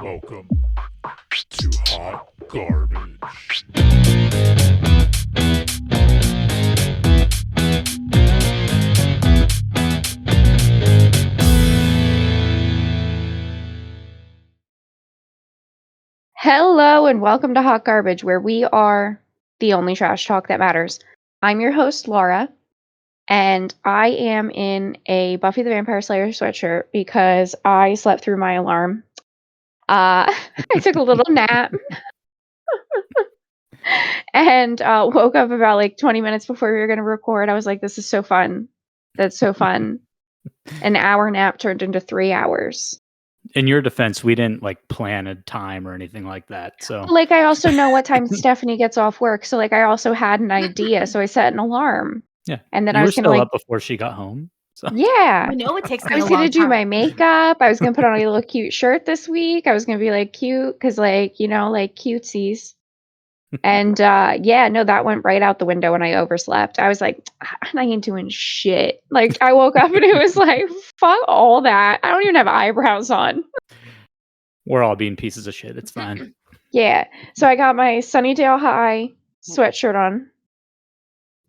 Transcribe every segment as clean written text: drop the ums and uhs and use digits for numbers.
Welcome to Hot Garbage. Hello and welcome to Hot Garbage, where we are the only trash talk that matters. I'm your host, Laura, and I am in a Buffy the Vampire Slayer sweatshirt because I slept through my alarm. I took a little nap and woke up about like 20 minutes before we were going to record. I was like, this is so fun. That's so fun. An hour nap turned into 3 hours. In your defense, we didn't like plan a time or anything like that. So Like, I also know what time Stephanie gets off work. So like, I also had an idea. So I set an alarm. yeah, And then you I were was still gonna up before she got home. So yeah. I know it takes I me was a gonna long do my time. makeup. I was gonna put on a little cute shirt this week. I was gonna be like cute because like, like cutesies. And no, that went right out the window when I overslept. I was like, I ain't doing shit. Like I woke up and it was like, fuck all that. I don't even have eyebrows on. we're all being pieces of shit. It's fine. Yeah. So I got my Sunnydale High sweatshirt on.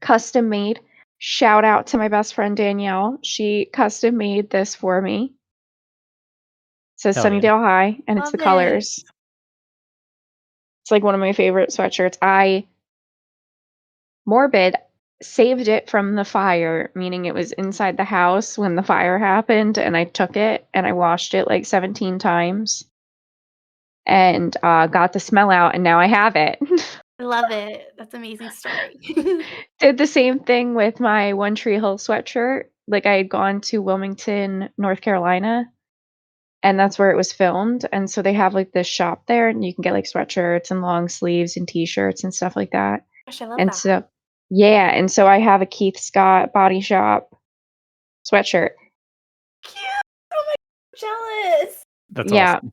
Custom made. Shout out to my best friend Danielle. She custom made this for me. It says Hell yeah. Sunnydale High, and it's Love the it. colors. It's like one of my favorite sweatshirts. I saved it from the fire, meaning it was inside the house when the fire happened, and I took it and I washed it like 17 times and got the smell out, and now I have it. I love it. That's an amazing story. Did the same thing with my One Tree Hill sweatshirt. Like I had gone to Wilmington, North Carolina, and that's where it was filmed. And so they have like this shop there, and you can get like sweatshirts and long sleeves and t-shirts and stuff like that. Gosh, I love And that. so, yeah, and so I have a Keith Scott Body Shop sweatshirt. Cute. Oh my God, I'm jealous. That's Yeah. awesome.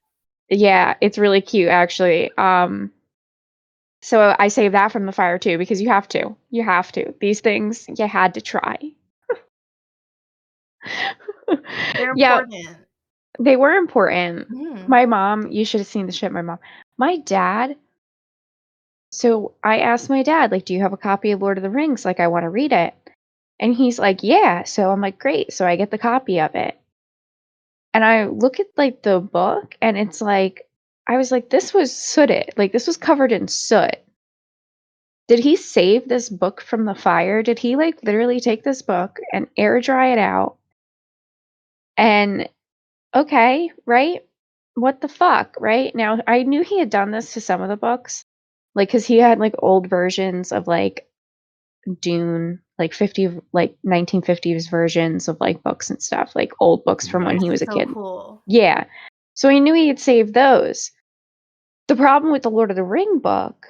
Yeah, it's really cute actually. So I saved that from the fire too because you have to. You have to. These things you had to try. They're Yeah, important. they were important. Mm. My mom, you should have seen the shit my mom. My dad. So I asked my dad, like, do you have a copy of Lord of the Rings? Like, I want to read it. And he's like, yeah. So I'm like, great. So I get the copy of it. And I look at like the book and it's like, I was like, this was sooted. Like, this was covered in soot. Did he save this book from the fire? Did he like literally take this book and air dry it out? And okay, right? What the fuck, right? Now, I knew he had done this to some of the books. Like, cause he had like old versions of like Dune, like 1950s versions of like books and stuff, like old books from when he was a So kid. cool. Yeah. So he knew he had saved those. The problem with the Lord of the Ring book,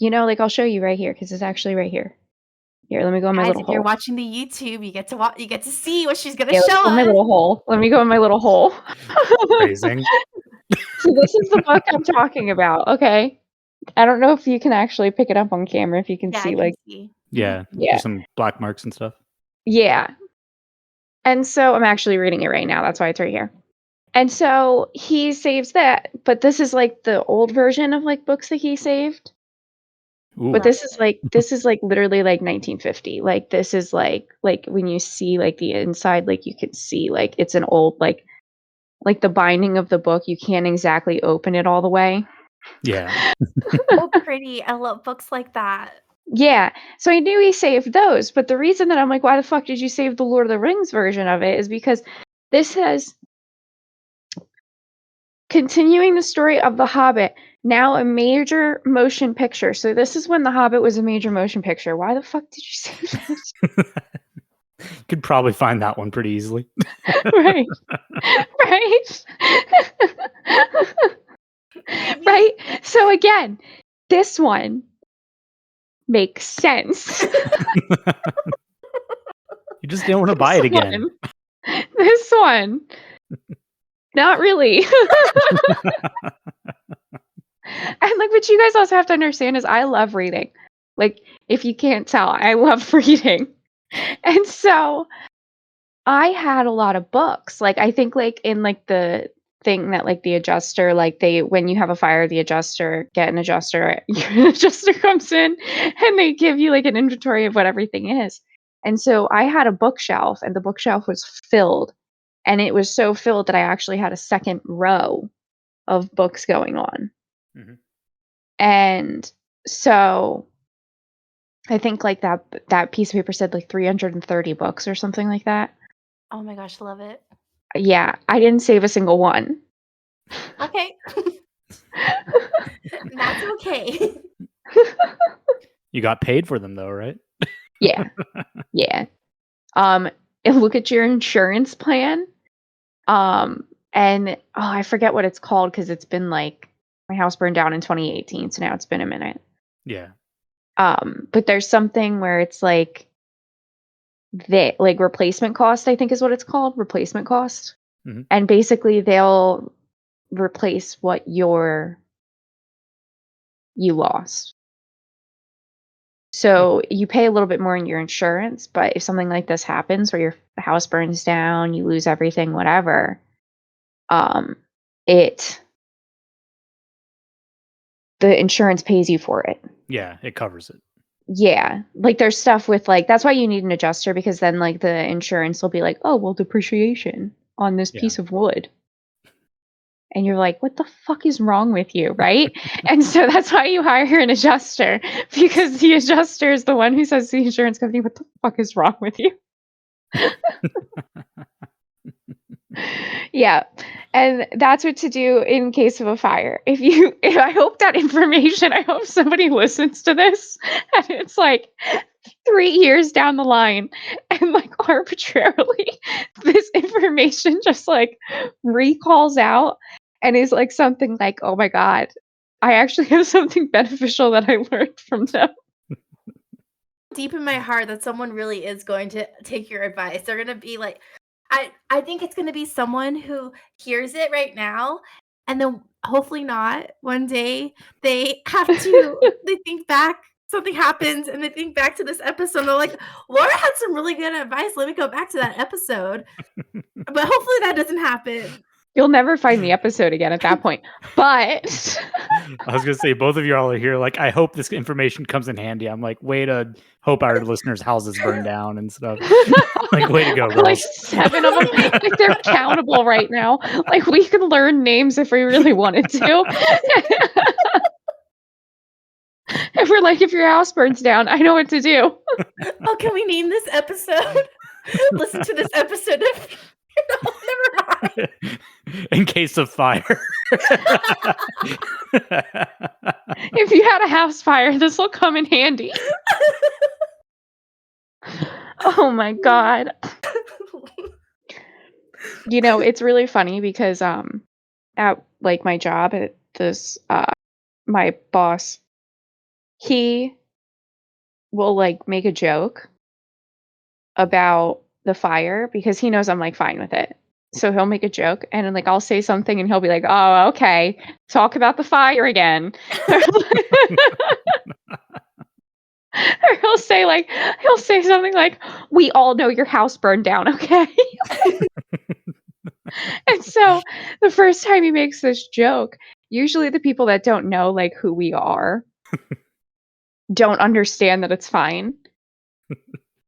like I'll show you right here because it's actually right here. Here, let me go in my Guys, little if you're hole. watching the YouTube, you get to see what she's gonna Yeah, show let me go in my us. little hole. Let me go in my little hole. Phrasing. So this is the book I'm talking about. Okay. I don't know if you can actually pick it up on camera. If you can Yeah, see, I can like, see. Yeah. Yeah. There's some black marks and stuff. Yeah. And so I'm actually reading it right now. That's why it's right here. And so he saves that, but this is like the old version of like books that he saved. Ooh. But this is like literally like 1950. Like this is like when you see like the inside, like you can see like it's an old like the binding of the book. You can't exactly open it all the way. Yeah. Oh, pretty. I love books like that. Yeah. So I knew he saved those, but the reason that I'm like, why the fuck did you save the Lord of the Rings version of it is because this has continuing the story of The Hobbit, now a major motion picture. So this is when The Hobbit was a major motion picture. Why the fuck did you save this? Could probably find that one pretty easily. Right. Right. Right. So again, this one makes sense. You just don't want to buy it again. This one. Not really. And like what you guys also have to understand is I love reading. Like if you can't tell, I love reading. And so I had a lot of books. Like I think like in like the thing that like the adjuster, like when you have a fire, the adjuster your adjuster comes in and they give you like an inventory of what everything is. And so I had a bookshelf and the bookshelf was filled, and it was so filled that I actually had a second row of books going on. Mhm. And so I think like that piece of paper said like 330 books or something like that. Oh my gosh, love it. Yeah, I didn't save a single one. Okay. That's okay. You got paid for them though, right? Yeah. Yeah. And look at your insurance plan. And I forget what it's called because it's been like my house burned down in 2018, so now it's been a minute. Yeah. But there's something where it's like replacement cost, I think is what it's called, replacement cost. Mhm. And basically they'll replace what you lost. So you pay a little bit more in your insurance, but if something like this happens where your house burns down, you lose everything, whatever, the insurance pays you for it. Yeah, it covers it. Yeah. Like there's stuff with like, that's why you need an adjuster, because then like the insurance will be like, oh, well, depreciation on this Yeah. piece of wood. And you're like, what the fuck is wrong with you, right? And so that's why you hire an adjuster, because the adjuster is the one who says to the insurance company, what the fuck is wrong with you? Yeah. And that's what to do in case of a fire. If I hope that information, I hope somebody listens to this and it's like 3 years down the line and like arbitrarily this information just like recalls out and is like something like, oh my God, I actually have something beneficial that I learned from them. Deep in my heart that someone really is going to take your advice. They're going to be like, I think it's going to be someone who hears it right now, and then hopefully not. One day they have to, they think back, something happens, and they think back to this episode. And they're like, Laura had some really good advice. Let me go back to that episode. But hopefully that doesn't happen. You'll never find the episode again at that point. But I was gonna say both of you all are here. Like, I hope this information comes in handy. I'm like, way to hope our listeners' houses burn down and stuff. Like, way to go, girls. like 7 of them, like they're countable right now. Like we can learn names if we really wanted to. If we're like, if your house burns down, I know what to do. Oh, can we name this episode? Listen to this episode. No, never mind. In case of fire. If you had a house fire, this will come in handy. Oh my God. You know, it's really funny because at like my job at this my boss, he will like make a joke about the fire because he knows I'm like fine with it. So he'll make a joke and then like I'll say something and he'll be like, "Oh, okay. Talk about the fire again." Or he'll say something like, "We all know your house burned down, okay?" And so the first time he makes this joke, usually the people that don't know like who we are don't understand that it's fine.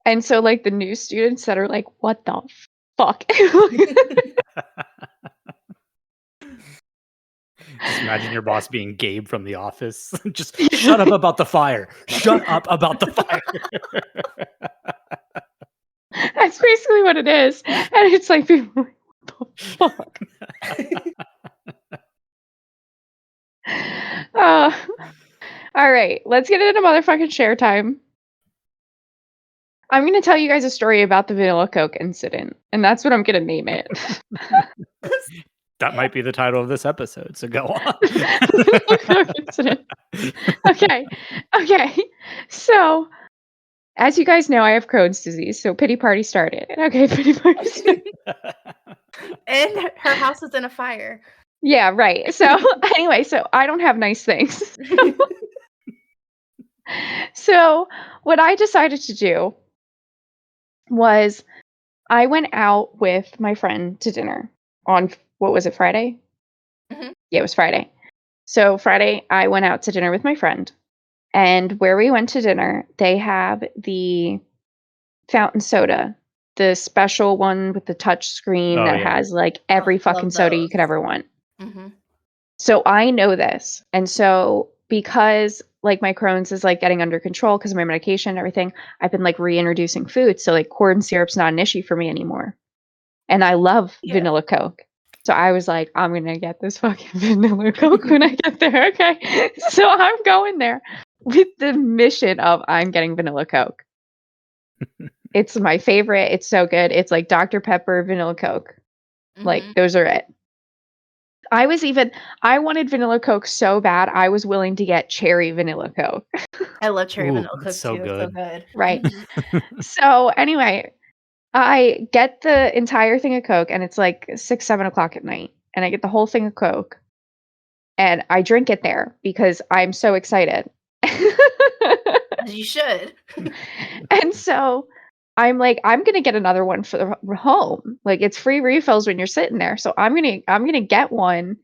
And so like the new students that are like, "What the fuck?" Just imagine your boss being Gabe from The Office. Just shut up about the fire. Shut up about the fire. That's basically what it is. And it's like, people are like, what the fuck? All right, let's get into motherfucking share time. I'm going to tell you guys a story about the Vanilla Coke incident, and that's what I'm going to name it. That might be the title of this episode, so go on. Vanilla Coke incident. Okay. So, as you guys know, I have Crohn's disease, so pity party started. Okay, pity party started. And her house was in a fire. Yeah, right. So, anyway, so I don't have nice things. So, what I decided to do was I went out with my friend to dinner on, what was it, Friday? Mhm. Yeah, it was Friday. So Friday, I went out to dinner with my friend. And where we went to dinner, they have the fountain soda, the special one with the touch screen Oh, that yeah. has like every love fucking soda you those. could ever want. Mhm. So I know this. And so because like my Crohn's is like getting under control because of my medication and everything, I've been like reintroducing food. So like corn syrup's not an issue for me anymore. And I love Yeah. vanilla Coke. So I was like, I'm going to get this fucking vanilla Coke when I get there. Okay. So I'm going there with the mission of I'm getting vanilla Coke. It's my favorite. It's so good. It's like Dr. Pepper, vanilla Coke. Like Mhm. those are it. I wanted vanilla Coke so bad, I was willing to get cherry vanilla Coke. I love cherry Ooh, vanilla Coke that's so too. It's so good. good. Right. Mhm. So anyway, I get the entire thing of Coke and it's like 6, 7 o'clock at night. And I get the whole thing of Coke and I drink it there because I'm so excited. As you should. And so I'm like, I'm gonna get another one for the home. Like it's free refills when you're sitting there. So I'm gonna get one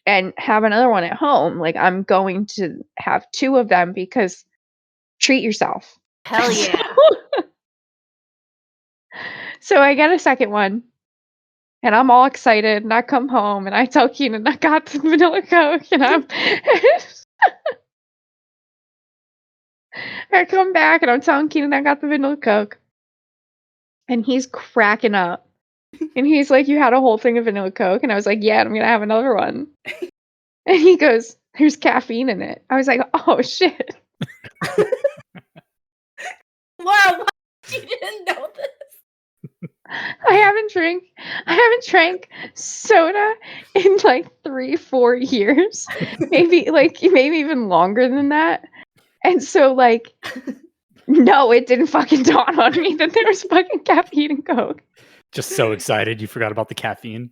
and have another one at home. Like I'm going to have 2 of them because treat yourself. Hell yeah. So I get a second one and I'm all excited and I come home and I tell Keenan I got the vanilla Coke and I come back and I'm telling Keenan I got the vanilla Coke and he's cracking up. And he's like, "You had a whole thing of vanilla Coke?" And I was like, "Yeah, I'm gonna have another one." And he goes, "There's caffeine in it." I was like, "Oh shit." Wow, you didn't know this. I haven't drank soda in like 3, 4 years. Maybe even longer than that. And so like no, it didn't fucking dawn on me that there was fucking caffeine in Coke. Just so excited you forgot about the caffeine.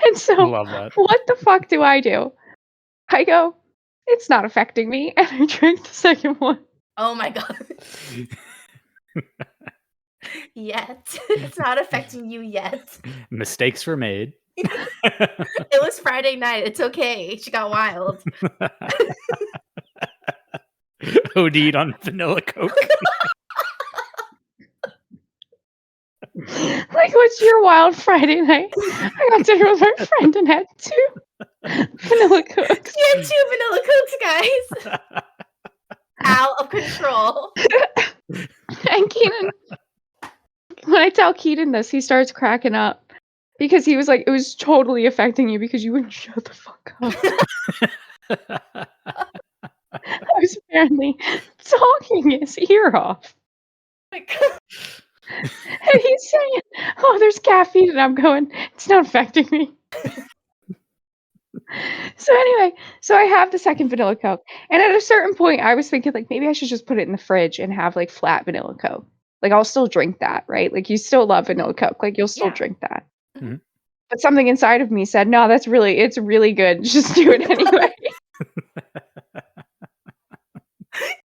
And so Love that. what the fuck do? I go, "It's not affecting me." And I drank the second one. Oh my god. Yet. It's not affecting you yet. Mistakes were made. It was Friday night. It's okay. She got wild. OD'd on vanilla Coke. Like, what's your wild Friday night? I got dinner with my friend and had 2 vanilla Cokes. She had 2 vanilla Cokes, guys. Out of control. And Keenan, when I tell Keaton this, he starts cracking up because he was like, "It was totally affecting you because you wouldn't shut the fuck up." I was apparently talking his ear off. Oh my god. And he's saying, "Oh, there's caffeine." And I'm going, "It's not affecting me." So anyway, I have the second vanilla Coke. And at a certain point, I was thinking, like, maybe I should just put it in the fridge and have, like, flat vanilla Coke. Like, I'll still drink that, right? Like, you still love vanilla Coke. Like, you'll still Yeah. drink that. Mhm. But something inside of me said, "No, it's really good. Just do it anyway."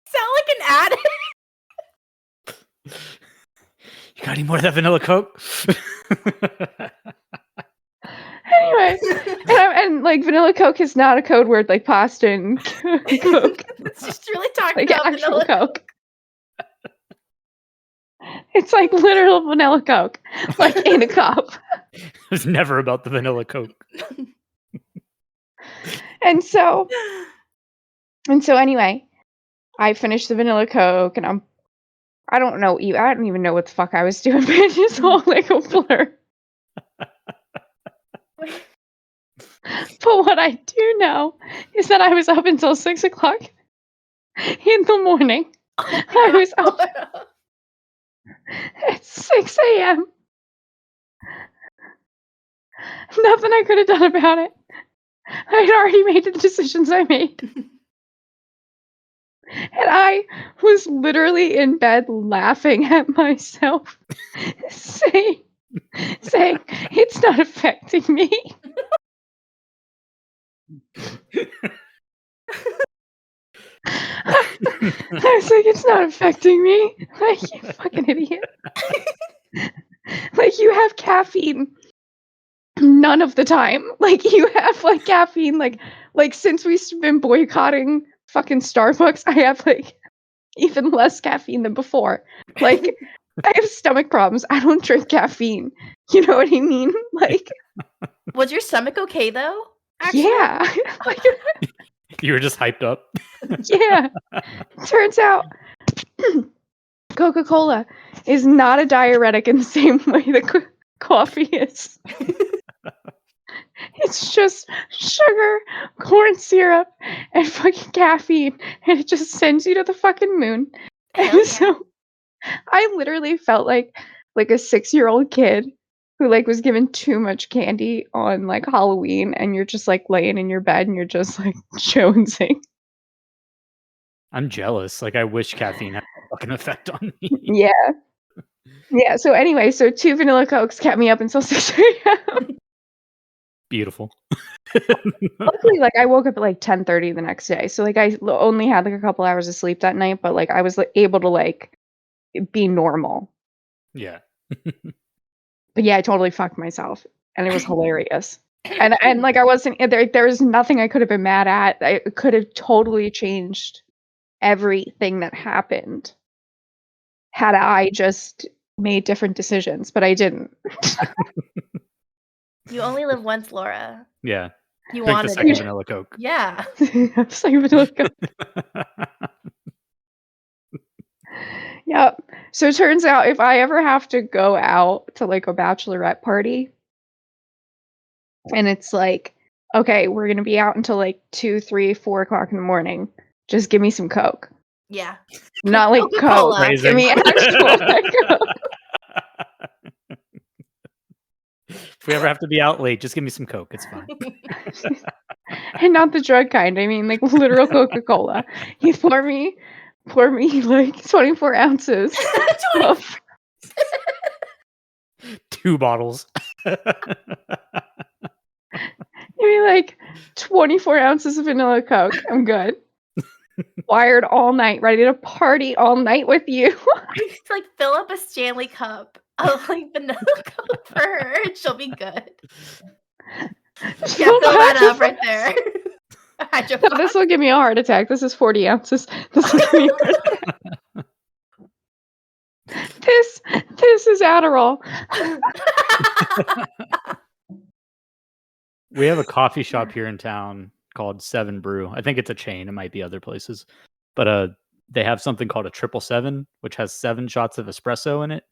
Sound like an addict. You got any more of that vanilla Coke? Anyway, and like vanilla Coke is not a code word like pasta and Coke. It's just really talking Like about actual vanilla Coke. It's like literal vanilla Coke, like in a cup. It was never about the vanilla Coke. And so anyway, I finished the vanilla Coke and I don't even know what the fuck I was doing, but it's just all like a blur. But what I do know is that I was up until 6 o'clock in the morning. Oh I my was up god. at 6 a.m. Nothing I could have done about it. I had already made the decisions I made. And I was literally in bed laughing at myself, saying, "It's not affecting me." I was like, "It's not affecting me." Like, you fucking idiot. Like, you have caffeine None of the time. Like, you have, like, caffeine, like, since we've been boycotting fucking Starbucks, I have, like, even less caffeine than before. Like, I have stomach problems. I don't drink caffeine. You know what I mean? Like, Was your stomach okay though? Actually? yeah. Like, You were just hyped up. yeah. Turns out Coca-Cola is not a diuretic in the same way that coffee is. It's just sugar, corn syrup, and fucking caffeine, and it just sends you to the fucking moon. Hell And yeah. so I literally felt like a 6-year-old kid who, like, was given too much candy on, like, Halloween, and you're just, like, laying in your bed and you're just, like, jonesing. I'm jealous. Like, I wish caffeine had a fucking effect on me. Yeah. Yeah, so anyway, 2 vanilla Cokes kept me up until 6 AM. Beautiful. Luckily, like, I woke up at, like, 10:30 the next day, so, like, I only had, like, a couple hours of sleep that night, but, like, I was, like, able to, like, be normal. Yeah. But yeah, I totally fucked myself, and it was hilarious. And like, I wasn't there was nothing I could have been mad at. I could have totally changed everything that happened had I just made different decisions, but I didn't. You only live once, Laura. Yeah. You Drink the wanted second it. vanilla Coke. Yeah. It's like vanilla Coke. Yep. So it turns out if I ever have to go out to, like, a bachelorette party and it's like, okay, we're gonna be out until, like, 2, 3, 4 o'clock in the morning, just give me some Coke. Yeah. Not, like, Coke. Coca-Cola. Give me actual, like, Coke. If we ever have to be out late, just give me some Coke. It's fine. And not the drug kind. I mean, like, literal Coca-Cola. You pour me, like, 24 ounces of 2 bottles. give me, like, 24 ounces of vanilla Coke. I'm good. Wired all night, ready to party all night with you. Just, like, fill up a Stanley cup of, like, vanilla Coke for her, and she'll be good. Yeah, fill that up right there. No, this will give me a heart attack. This is 40 ounces. This will give me a heart attack. This is Adderall. We have a coffee shop here in town called 7 Brew. I think it's a chain. It might be other places. But they have something called a 777, which has 7 shots of espresso in it.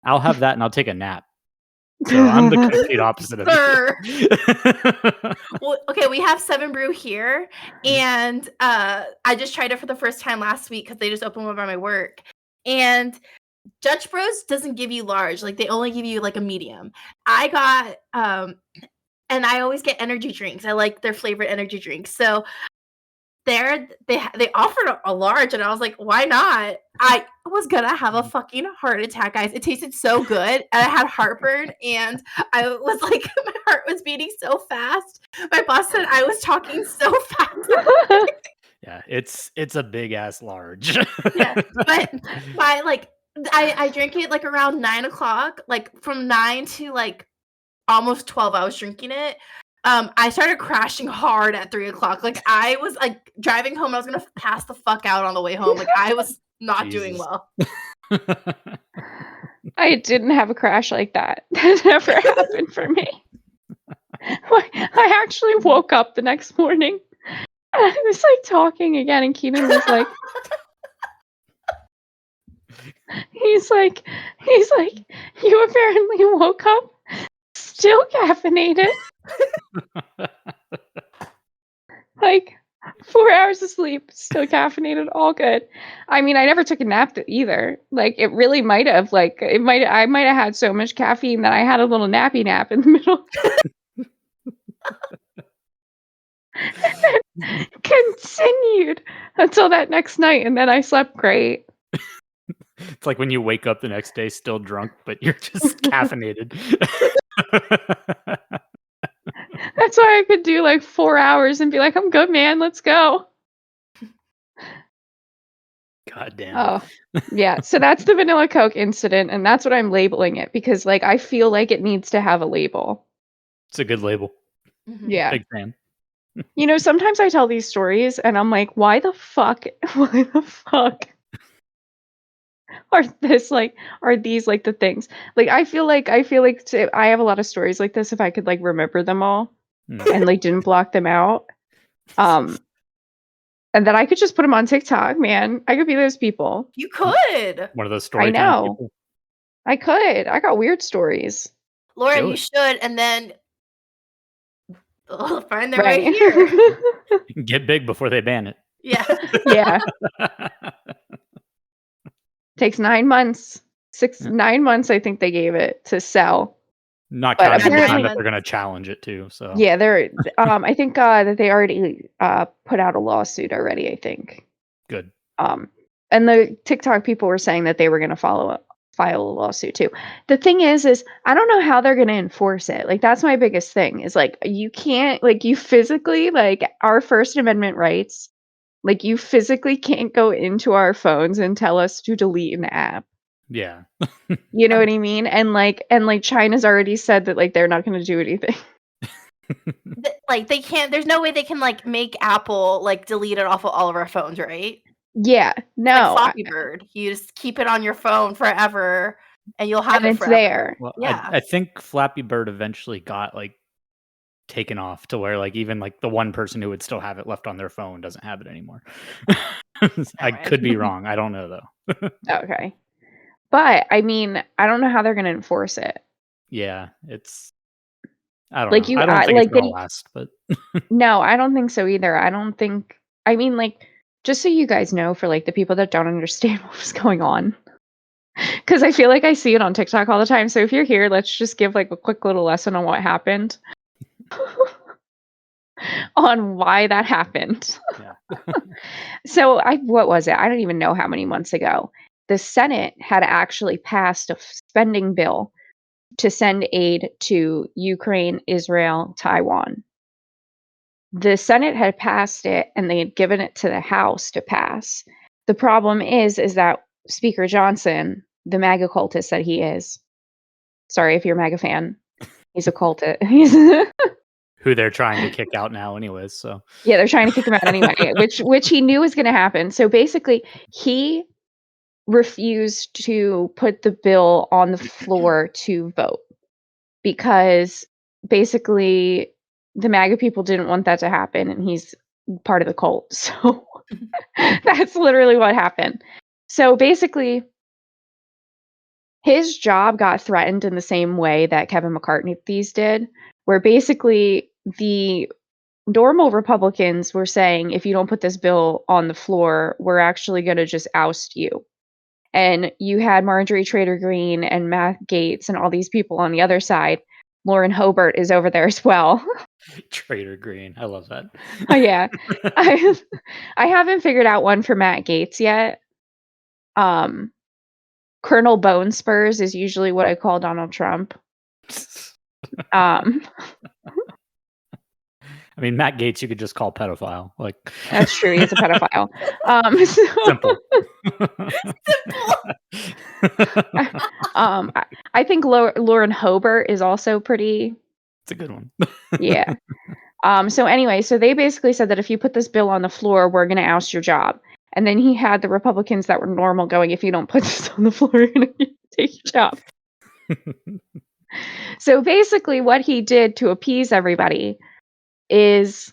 I'll have that and I'll take a nap. So I'm the complete opposite of it. Well, okay, we have 7 Brew here, and I just tried it for the first time last week because they just opened one by my work. And Dutch Bros doesn't give you large, like they only give you like a medium. I got and I always get energy drinks. I like their flavored energy drinks. So they offered a large, and I was like, why not? I was gonna have a fucking heart attack, guys. It tasted so good, and I had heartburn, and I was like, my heart was beating so fast. My boss said I was talking so fast. Yeah, it's a big ass large. Yeah, but by like I drank it like around 9 o'clock, like from 9 to like almost 12. I was drinking it. I started crashing hard at 3 o'clock. Like I was like driving home. I was gonna pass the fuck out on the way home. Like I was not doing Jesus. well. I didn't have a crash like that. That never happened for me. I actually woke up the next morning. And I was like talking again, and Keenan was like, he's like, you apparently woke up still caffeinated. Like 4 hours of sleep, still caffeinated, all good. I mean, I never took a nap either. Like it really might have, like I might have had so much caffeine that I had a little nappy nap in the middle. And then continued until that next night, and then I slept great. It's like when you wake up the next day still drunk, but you're just caffeinated. That's why I could do like 4 hours and be like, I'm good, man, let's go. God damn. Oh, yeah. So that's the vanilla Coke incident, and that's what I'm labeling it because, like, I feel like it needs to have a label. It's a good label. Mhm. Yeah. Big fan. You know, sometimes I tell these stories and I'm like, why the fuck are these like the things? Like I feel like I have a lot of stories like this if I could like remember them all Mm. and like didn't block them out. And then I could just put them on TikTok, man. I could be those people. You could. One of those I story time know. people. I could. I got weird stories. Laura, Do you it. should, and then they'll find their Right. way here. Get big before they ban it. Yeah. Yeah. Takes 9 months. 9 months I think they gave it to sell. Not But counting the time apparently- that they're going to challenge it too. So Yeah, they're I think that they already put out a lawsuit already, I think. good. And the TikTok people were saying that they were going to file a lawsuit too. The thing is I don't know how they're going to enforce it. Like that's my biggest thing is like you can't like you physically like our First Amendment rights, like you physically can't go into our phones and tell us to delete an app. Yeah. You know what I mean? And like China's already said that like they're not going to do anything. Like they can't. There's no way they can like make Apple like delete it off of all of our phones, right? Yeah, no. Like Flappy Bird, you just keep it on your phone forever, and you'll have And it it's forever. there. Well, Yeah. I think Flappy Bird eventually got like taken off to where like even like the one person who would still have it left on their phone doesn't have it anymore. I Alright. could be wrong. I don't know though. Okay. But I mean, I don't know how they're going to enforce it. Yeah, it's. I don't Like know. I don't think it's gonna last, but No, I don't think so either. I don't think. I mean, like, just so you guys know, for like the people that don't understand what was going on, because I feel like I see it on TikTok all the time. So if you're here, let's just give like a quick little lesson on what happened, on why that happened. yeah. So what was it? I don't even know how many months ago. The Senate had actually passed a spending bill to send aid to Ukraine, Israel, Taiwan. The Senate had passed it and they had given it to the House to pass. The problem is that Speaker Johnson, the MAGA cultist that he is, sorry if you're a MAGA fan, he's a cultist. Who they're trying to kick out now, anyways. So Yeah, they're trying to kick him out anyway, which he knew was going to happen. So basically, he refused to put the bill on the floor to vote because basically the MAGA people didn't want that to happen, and he's part of the cult. So that's literally what happened. So basically, his job got threatened in the same way that Kevin McCarthy's did, where basically the normal Republicans were saying, if you don't put this bill on the floor, we're actually going to just oust you. And you had Marjorie Taylor Greene and Matt Gaetz and all these people on the other side. Lauren Hobart is over there as well. Trader Green, I love that. Oh yeah, I haven't figured out one for Matt Gaetz yet. Colonel Bone Spurs is usually what I call Donald Trump. I mean, Matt Gaetz, you could just call pedophile. Like That's true. He's a pedophile. Simple. I think Lauren Hobart is also pretty. It's a good one. Yeah. So anyway, so they basically said that if you put this bill on the floor, we're going to oust your job. And then he had the Republicans that were normal going, if you don't put this on the floor, you're going to take your job. So basically what he did to appease everybody is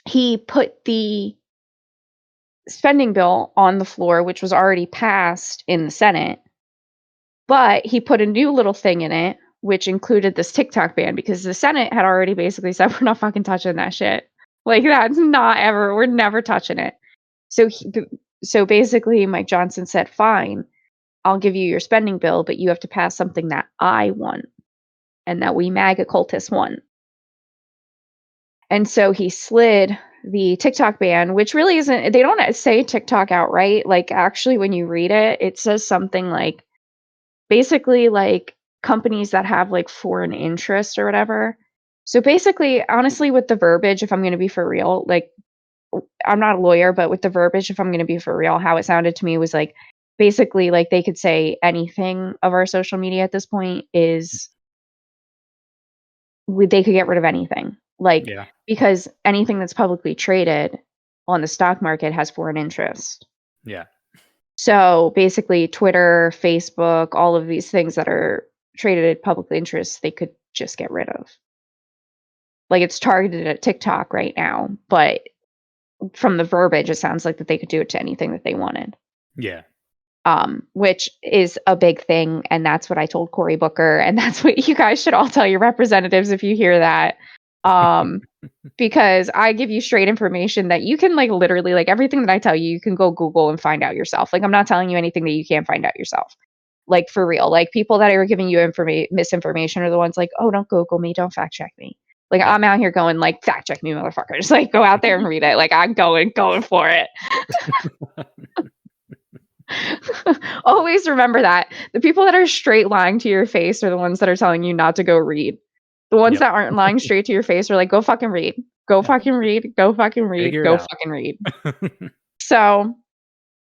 he put the spending bill on the floor, which was already passed in the Senate, but he put a new little thing in it, which included this TikTok ban, because the Senate had already basically said, we're not fucking touching that shit. Like, that's not ever, we're never touching it. So basically Mike Johnson said, fine, I'll give you your spending bill, but you have to pass something that I want and that we MAGA cultists want. And so he slid the TikTok ban, which really isn't, they don't say TikTok outright. Like, actually, when you read it, it says something like, basically, like, companies that have, like, foreign interests or whatever. So basically, honestly, with the verbiage, if I'm going to be for real, like, I'm not a lawyer, but with the verbiage, if I'm going to be for real, how it sounded to me was like, basically, like, they could say anything of our social media at this point is they could get rid of anything. Like, Yeah. because anything that's publicly traded on the stock market has foreign interest. Yeah. So basically, Twitter, Facebook, all of these things that are traded at public interest, they could just get rid of. Like, it's targeted at TikTok right now, but from the verbiage, it sounds like that they could do it to anything that they wanted. Yeah. Which is a big thing, and that's what I told Cory Booker, and that's what you guys should all tell your representatives if you hear that. Because I give you straight information that you can, like, literally, like, everything that I tell you, you can go Google and find out yourself. Like, I'm not telling you anything that you can't find out yourself. Like, for real. Like, people that are giving you misinformation are the ones like, oh, don't Google me, don't fact check me. Like, Yeah. I'm out here going, like, fact check me, motherfuckers. Like, go out there and read it. Like, I'm going for it. Always remember that. The people that are straight lying to your face are the ones that are telling you not to go read. The ones that aren't lying straight to your face are like, go fucking read. Go fucking read. Go fucking read. Figure it Go out. fucking read. So,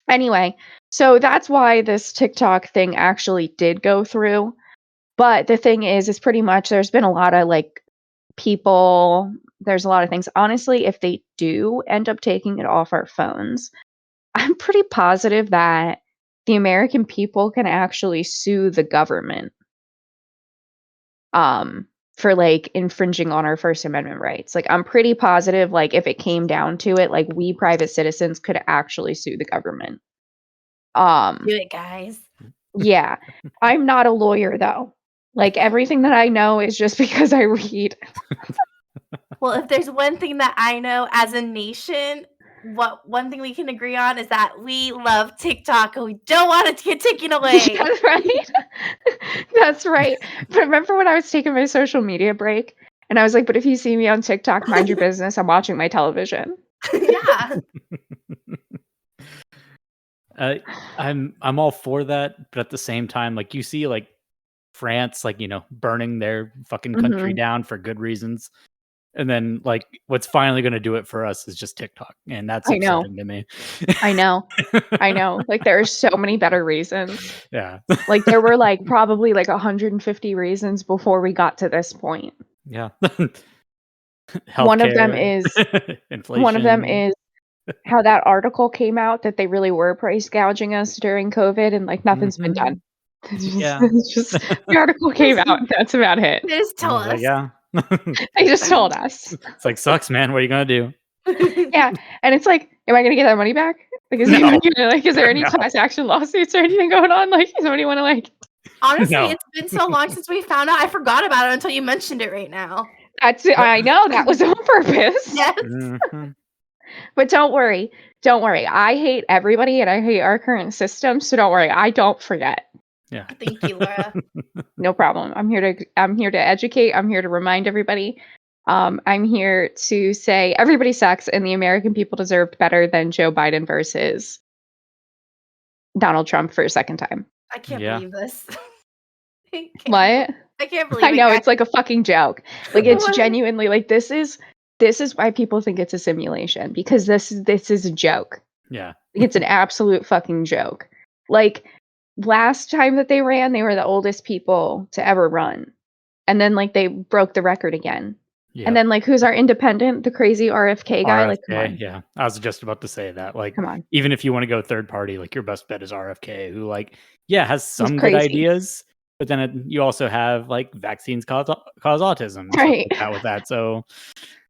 anyway, so that's why this TikTok thing actually did go through. But the thing is pretty much there's been a lot of, like, people, there's a lot of things. Honestly, if they do end up taking it off our phones, I'm pretty positive that the American people can actually sue the government for, like, infringing on our First Amendment rights. Like, I'm pretty positive, like, if it came down to it, like, we private citizens could actually sue the government. Do it, guys. Yeah. I'm not a lawyer, though. Like, everything that I know is just because I read. Well, if there's one thing that I know as a nation, one thing we can agree on is that we love TikTok and we don't want it to get taken away. That's right. That's right. But remember when I was taking my social media break and I was like, but if you see me on TikTok, mind your business. I'm watching my television. Yeah. I'm all for that, but at the same time, like, you see, like, France, like, burning their fucking country down for good reasons. And then, like, what's finally going to do it for us is just TikTok. And that's I know. upsetting to me. I know. Like, there are so many better reasons. Yeah. Like, there were, like, probably, like, 150 reasons before we got to this point. Yeah. One of them Inflation. is how that article came out that they really were price gouging us during COVID, and, like, nothing's been done. Yeah. It's just the article came out, and that's about it. They just told us. Like, yeah. They just told us. It's like, sucks, man. What are you going to do? Yeah, and it's like, am I gonna get that money back? Like, is anyone gonna, like, is there any class action lawsuits or anything going on? Like, does somebody want to, like? Honestly, No. it's been so long since we found out. I forgot about it until you mentioned it right now. I know that was on purpose. Yes. But don't worry. I hate everybody and I hate our current system, so don't worry. I don't forget. Yeah. Thank you, Laura. No problem. I'm here to educate. I'm here to remind everybody. I'm here to say everybody sucks and the American people deserved better than Joe Biden versus Donald Trump for a second time. I can't believe this. What? I can't believe I know, it. it's like a fucking joke. Like, it's genuinely like this is why people think it's a simulation, because this is a joke. Yeah. It's an absolute fucking joke. Like, last time that they ran, they were the oldest people to ever run. And then, like, they broke the record again. Yeah. And then, like, who's our independent, the crazy RFK guy? RFK, Like, come on. yeah. I was just about to say that. Like, Come on. even if you want to go third party, like, your best bet is RFK, who, like, has some He's good crazy. ideas, but then you also have, like, vaccines cause autism, Right? Like that with that. So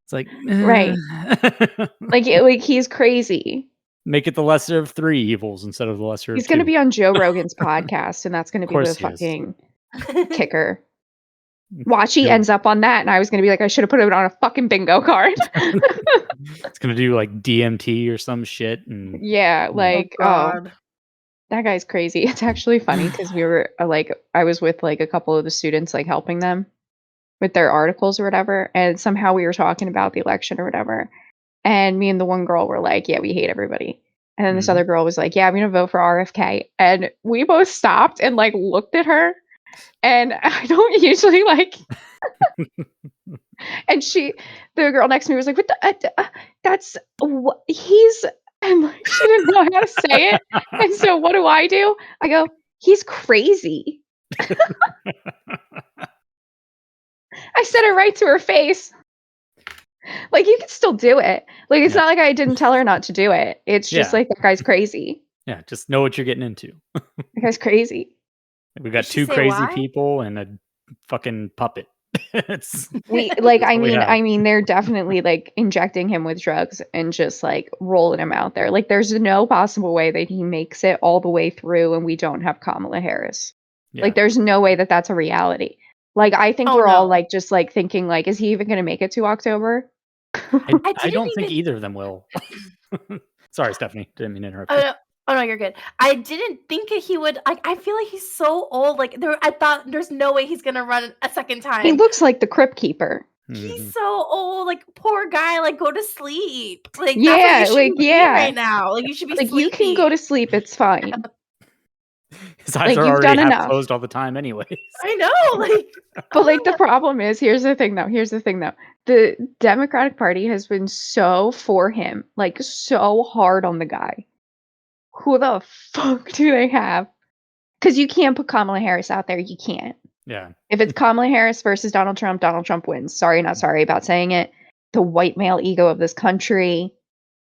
it's like, Right. like he's crazy. Make it the lesser of three evils instead of the lesser. He's of going to two. be on Joe Rogan's podcast, and that's going to be the fucking kicker. Watch, he ends up on that, and I was going to be like, I should have put it on a fucking bingo card. It's going to do like DMT or some shit. And yeah, like, God. That guy's crazy. It's actually funny because we were I was with like a couple of the students, like helping them with their articles or whatever, and somehow we were talking about the election or whatever, and me and the one girl were like, yeah, we hate everybody. And then this other girl was like, yeah, I'm gonna vote for RFK. And we both stopped and like looked at her. And I don't usually like. And the girl next to me was like, what the, that's what he's, and like, she didn't know how to say it. And so what do? I go, he's crazy. I said it right to her face. Like, you can still do it. Like, it's Yeah. not like I didn't tell her not to do it. It's just Yeah. like, that guy's crazy. Yeah, just know what you're getting into. That guy's crazy. We got Did she two say crazy why? people and a fucking puppet. It's We like That's what we have. I mean they're definitely like injecting him with drugs and just like rolling him out there. Like there's no possible way that he makes it all the way through and we don't have Kamala Harris. yeah. Like there's no way that that's a reality. Like I think Oh, we're all no. like just like thinking like is he even going to make it to October? I didn't don't think even- either of them will. Sorry, Stephanie. Didn't mean to interrupt Oh you. no. Oh no, you're good. I didn't think he would. Like, I feel like he's so old. Like, I thought there's no way he's gonna run a second time. He looks like the Crypt Keeper. He's Mhm. so old. Like, poor guy. Like, go to sleep. Like, Yeah, that's what you should like, be doing yeah. right now. Like, you should be Like sleeping. you can go to sleep, it's fine. His eyes like, are you've already done half enough. closed all the time, anyways. I know. Like, But like the problem is, here's the thing though. The Democratic Party has been so for him, like so hard on the guy. Who the fuck do they have? Because you can't put Kamala Harris out there. You can't. Yeah. If it's Kamala Harris versus Donald Trump wins. Sorry, not sorry about saying it. The white male ego of this country.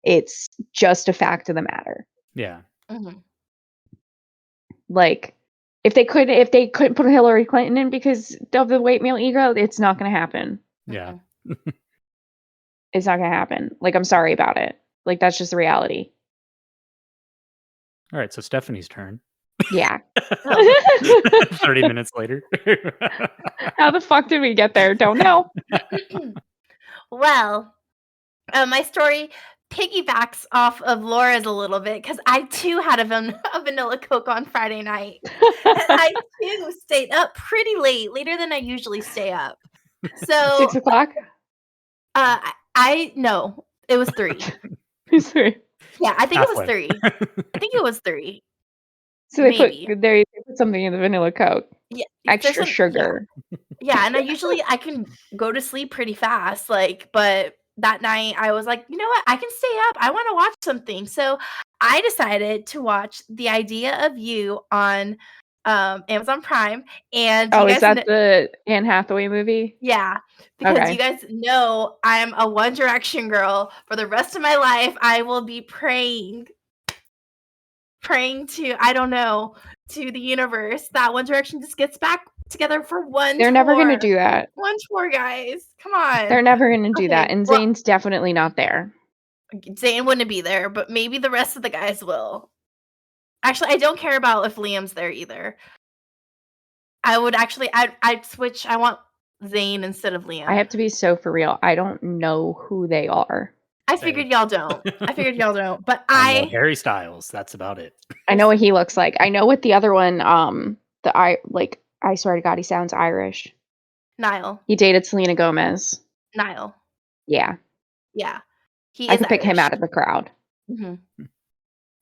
It's just a fact of the matter. Yeah. mhm. Like, if they couldn't put Hillary Clinton in because of the white male ego, it's not going to happen. Yeah. It's not going to happen. Like, I'm sorry about it. Like, that's just the reality. All right. So Stephanie's turn. Yeah. 30 minutes later. How the fuck did we get there? Don't know. Well, my story piggybacks off of Laura's a little bit because I too had a vanilla Coke on Friday night. And I too stayed up pretty late, later than I usually stay up. So 6 o'clock? I no, it was 3. Sorry. Yeah, I think Halfway. it was 3. I think it was 3. So they Maybe. they put something in the vanilla Coke. Yeah, there's Extra some- sugar. Yeah, and I can go to sleep pretty fast, like, but that night I was like, you know what? I can stay up. I want to watch something. So I decided to watch The Idea of You on Amazon Prime. And Oh, you is guys that the Anne Hathaway movie? yeah, because Okay. you guys know I'm a One Direction girl. For the rest of my life, I will be praying to, I don't know, to the universe that One Direction just gets back together for one They're never going to tour. do that. One tour, guys. Come on. They're never going to do that. Okay, And well- Zayn's definitely not there. Zayn wouldn't be there, but maybe the rest of the guys will. Actually, I don't care about if Liam's there either. I would actually, I'd switch. I want Zayn instead of Liam. I have to be so for real. I don't know who they are. I Same. figured y'all don't. But I know Harry Styles. That's about it. I know what he looks like. I know what the other one, I swear to God, he sounds Irish. Niall. He dated Selena Gomez. Niall. Yeah. Yeah. He I is could pick him Irish. out of the crowd. Mhm.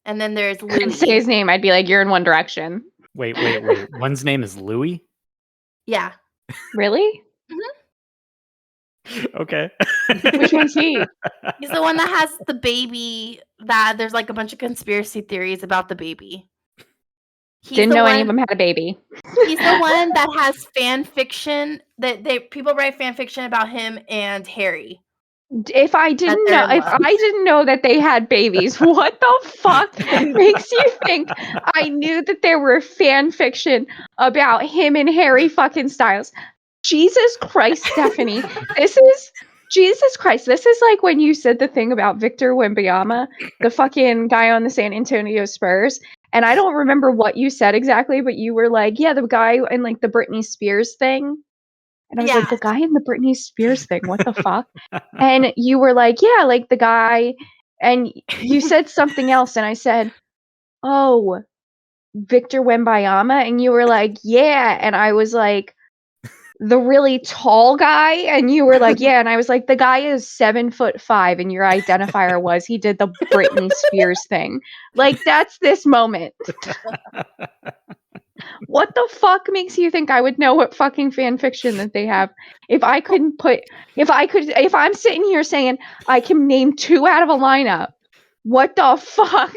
And then there's Couldn't say Louis. his name. I'd be like, you're in One Direction. Wait. One's name is Louis? Yeah. Really? Okay. Which one's he? He's the one that has the baby that there's like a bunch of conspiracy theories about the baby. He's Didn't the know one, any of them had a baby. He's the one that has fan fiction that people write fan fiction about him and Harry. If I didn't they're know, in if love. I didn't know that they had babies, what the fuck makes you think I knew that there were fan fiction about him and Harry fucking Styles? Jesus Christ, Stephanie. Jesus Christ. This is like when you said the thing about Victor Wembanyama, the fucking guy on the San Antonio Spurs. And I don't remember what you said exactly, but you were like, yeah, the guy in like the Britney Spears thing. And I was like, Yeah. the guy in the Britney Spears thing, what the fuck? And you were like, yeah, like the guy. And you said something else. And I said, oh, Victor Wembanyama. And you were like, yeah. And I was like, the really tall guy. And you were like, yeah. And I was like, the guy is 7'5". And your identifier was he did the Britney Spears thing. Like, that's this moment. What the fuck makes you think I would know what fucking fan fiction that they have? If I'm sitting here saying I can name 2 out of a lineup, what the fuck?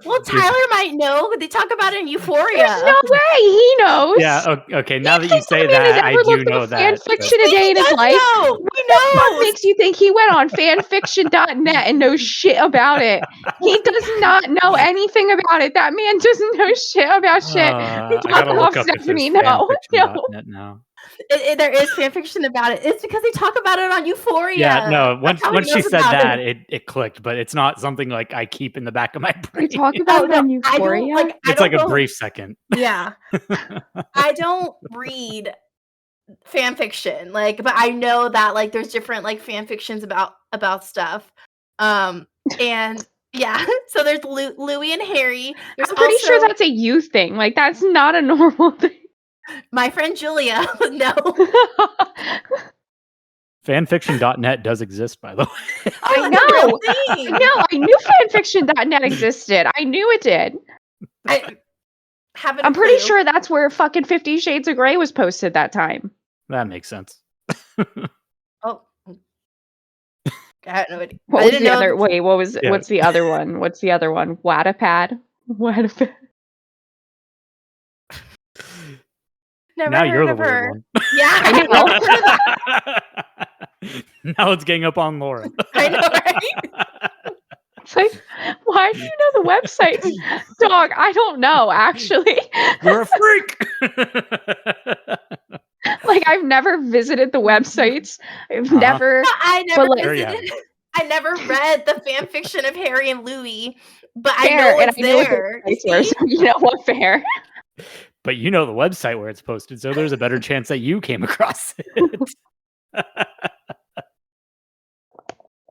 Well, Tyler might know. They talk about it in Euphoria. There's no way he knows. Yeah. Okay. Now that you think say that man has that, I ever do looked up know a that. fan but- fiction a day in his does life? know. What He the fuck knows. makes you think he went on fanfiction.net and knows shit about it? He does not know anything about it. That man doesn't know shit about shit. I Fuck gotta off, look up if there's Stephanie. No. fanfiction.net now. There is fanfiction about it. It's because they talk about it on Euphoria. Yeah, no. That's how he Once she knows said about that, it. it clicked, but it's not something like I keep in the back of my brain. We talk about it on I Euphoria. don't like. It's like a brief second. Yeah, I don't read fan fiction, like, but I know that like there's different like fan fictions about stuff. And yeah, so there's Louis and Harry. There's I'm pretty sure also that's a you thing. Like, that's not a normal thing. my friend Julia. No, Fanfiction.net does exist, by the way. I that's a real know. thing. No, I knew fanfiction.net existed. I knew it did. I haven't. I'm pretty sure that's where fucking 50 Shades of Grey was posted that time. That makes sense. Oh, I had no idea. What I was didn't the know. other? Wait, what was? Yeah. What's the other one? What's the other one? Wattpad. Wattpad. Never Now you're heard the of weird her. one. Yeah, I know. Now it's getting up on Laura. I know, right? It's like, why do you know the websites? Dog, I don't know, actually. You're a freak. Like, I've never visited the websites. I've Uh-huh. never. I never like- There you have visited. I never read the fan fiction of Harry and Louis, but Fair, I know and it's I know what the there. websites were, so you know what? Fair. But you know the website where it's posted, so there's a better chance that you came across it.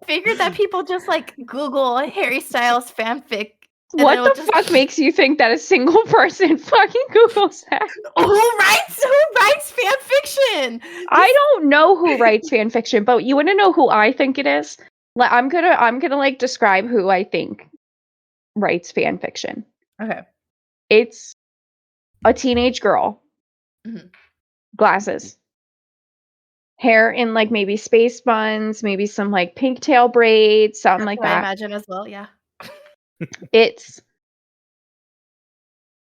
Figured that people just like Google Harry Styles fanfic. and What it'll the fuck makes you think that a single person fucking Googles that? Who writes fan fiction? I don't know who writes fan fiction, but you want to know who I think it is? I'm gonna like describe who I think writes fan fiction. Okay. It's a teenage girl, Mhm. glasses, hair in like maybe space buns, maybe some like pigtail braids, something like That's what I that. imagine as well. Yeah. It's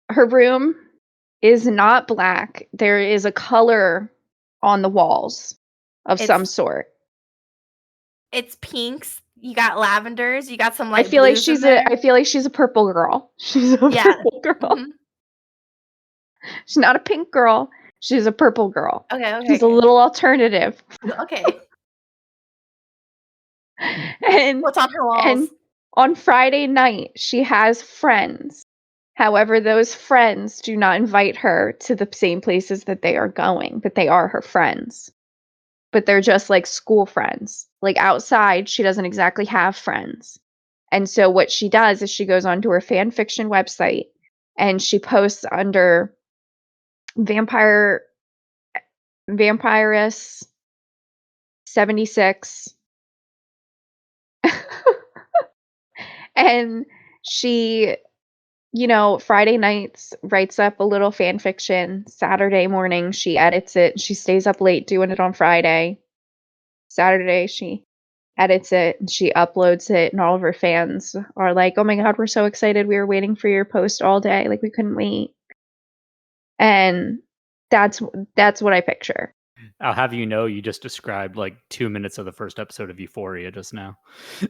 her room is not black. There is a color on the walls of some It's- sort. It's pinks. You got lavenders. You got some I like. feel like blues she's in a there. I feel like she's a purple girl. She's a Yeah. purple girl. Mhm. She's not a pink girl. She's a purple girl. Okay. Okay. She's a little alternative. Okay. And What's on her walls? and on Friday night, she has friends. However, those friends do not invite her to the same places that they are going, but they are her friends. But they're just like school friends. Like outside, she doesn't exactly have friends. And so what she does is she goes onto her fan fiction website and she posts under Vampiress 76. And she, Friday nights writes up a little fan fiction. Saturday morning, she edits it. She stays up late doing it on Friday. Saturday, she edits it and she uploads it, and all of her fans are like, "Oh my god, we're so excited. We were waiting for your post all day. Like, we couldn't wait." And that's what I picture. I'll have you know, you just described like 2 minutes of the first episode of Euphoria just now. Matt,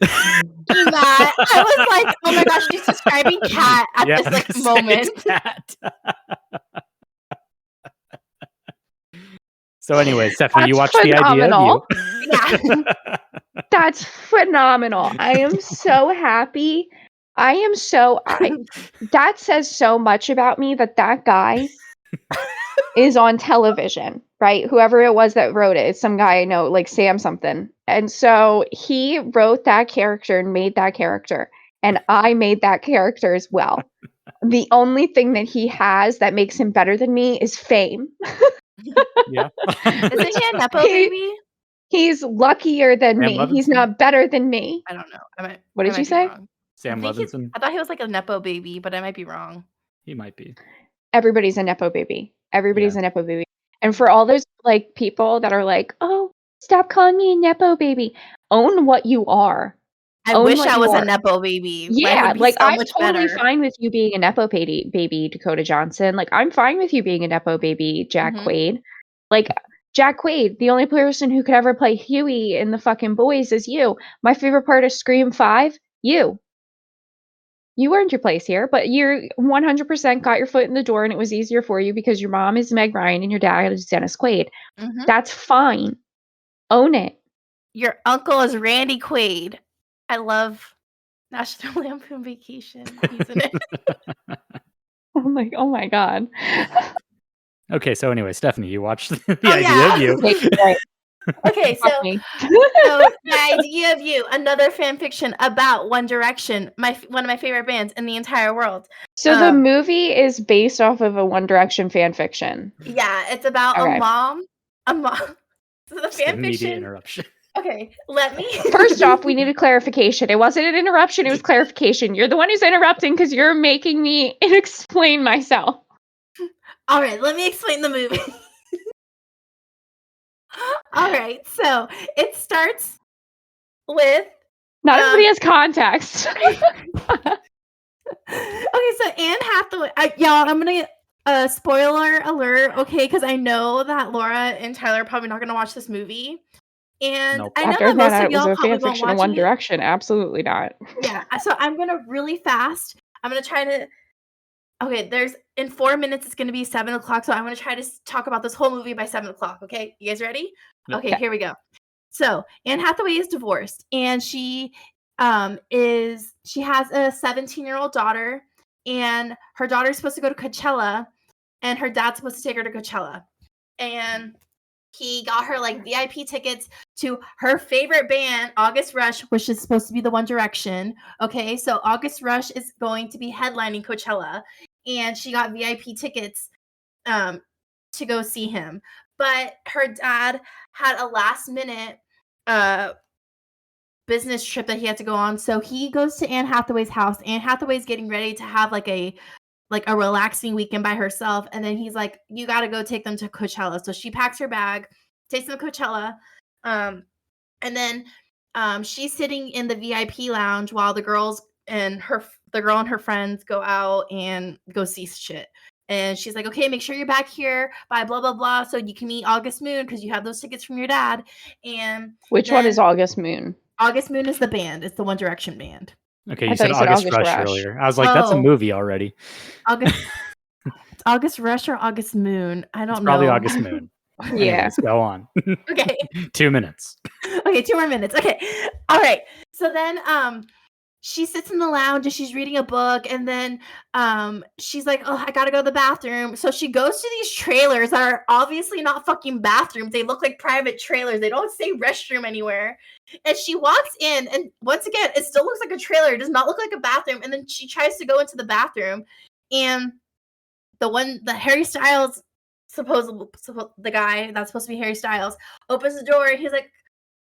I was like, oh my gosh, she's describing Cat at Yeah, this I'm like gonna say moment. it's Kat. So anyway, Stephanie, you That's watched the idea phenomenal. of Yeah. you. That's phenomenal. I am so happy. That says so much about me that guy is on television, right? Whoever it was that wrote it, it's some guy I know, like Sam something. And so he wrote that character and made that character. And I made that character as well. The only thing that he has that makes him better than me is fame. Yeah. Isn't he a Nepo He- baby? He's luckier than Sam me. He's Levinson? not better than me. I don't know. What did I you might be say? wrong. Sam I think he's- Levinson. I thought he was like a Nepo baby, but I might be wrong. He might be. Everybody's a Nepo baby. Everybody's a Nepo baby. And for all those like people that are like, "Oh, stop calling me a Nepo baby." Own what you are. I Own wish what I you was a are. Nepo baby. Life Yeah, would be like so I'm much totally better. fine with you being a Nepo baby, Dakota Johnson. Like I'm fine with you being a Nepo baby, Jack Mhm. Quaid. Like Jack Quaid, the only person who could ever play Huey in the fucking Boys is you. My favorite part of Scream 5, you. You earned your place here, but you're 100% got your foot in the door and it was easier for you because your mom is Meg Ryan and your dad is Dennis Quaid. Mhm. That's fine. Own it. Your uncle is Randy Quaid. I love National Lampoon Vacation. He's in it. Oh my god. Okay, so anyway, Stephanie, you watched the Oh, idea yeah. of you. Okay, right. Okay, Fuck so me. the idea of you, another fan fiction about One Direction, one of my favorite bands in the entire world. So the movie is based off of a One Direction fan fiction. Yeah, it's about Okay. a mom. So the Just an fan immediate fiction. interruption. Okay, let me. First off, we need a clarification. It wasn't an interruption, it was clarification. You're the one who's interrupting because you're making me explain myself. All right, let me explain the movie. All right, so it starts with. Not everybody has context. Okay, so Anne Hathaway. Y'all, I'm gonna get spoiler alert, okay? Because I know that Laura and Tyler are probably not gonna watch this movie, and Nope. I know After that most that, of it was y'all a probably fan won't fiction of watch One it. Direction. Absolutely not. Yeah, so I'm gonna really fast. I'm gonna try to. Okay, there's in 4 minutes. It's gonna be 7:00, so I'm gonna try to talk about this whole movie by 7:00. Okay, you guys ready? Yep. Okay, here we go. So Anne Hathaway is divorced, and she has a 17-year-old daughter, and her daughter's supposed to go to Coachella, and her dad's supposed to take her to Coachella, and he got her like VIP tickets to her favorite band, August Rush, which is supposed to be the One Direction. Okay, so August Rush is going to be headlining Coachella, and she got VIP tickets to go see him. But her dad had a last minute business trip that he had to go on, so he goes to Anne Hathaway's house. Anne Hathaway's getting ready to have like a relaxing weekend by herself, and then he's like, you got to go take them to Coachella. So she packs her bag, takes them to Coachella, and then she's sitting in the VIP lounge while the girl and her friends go out and go see shit. And she's like, okay, make sure you're back here by blah blah blah so you can meet August Moon because you have those tickets from your dad. And Which one is August Moon? August Moon is the band. It's the One Direction band. Okay, I you thought said you said August August Rush Rush. earlier. I was like, that's a Oh. movie already. August Rush or August Moon? I don't know. Probably August Moon. Yeah. Anyways, go on. Okay. 2 minutes. Okay, 2 more minutes. Okay. All right. So then she sits in the lounge and she's reading a book, and then she's like, oh, I gotta go to the bathroom. So she goes to these trailers that are obviously not fucking bathrooms. They look like private trailers. They don't say restroom anywhere. And she walks in, and once again, it still looks like a trailer. It does not look like a bathroom. And then she tries to go into the bathroom, and the Harry Styles, the guy that's supposed to be Harry Styles, opens the door and he's like,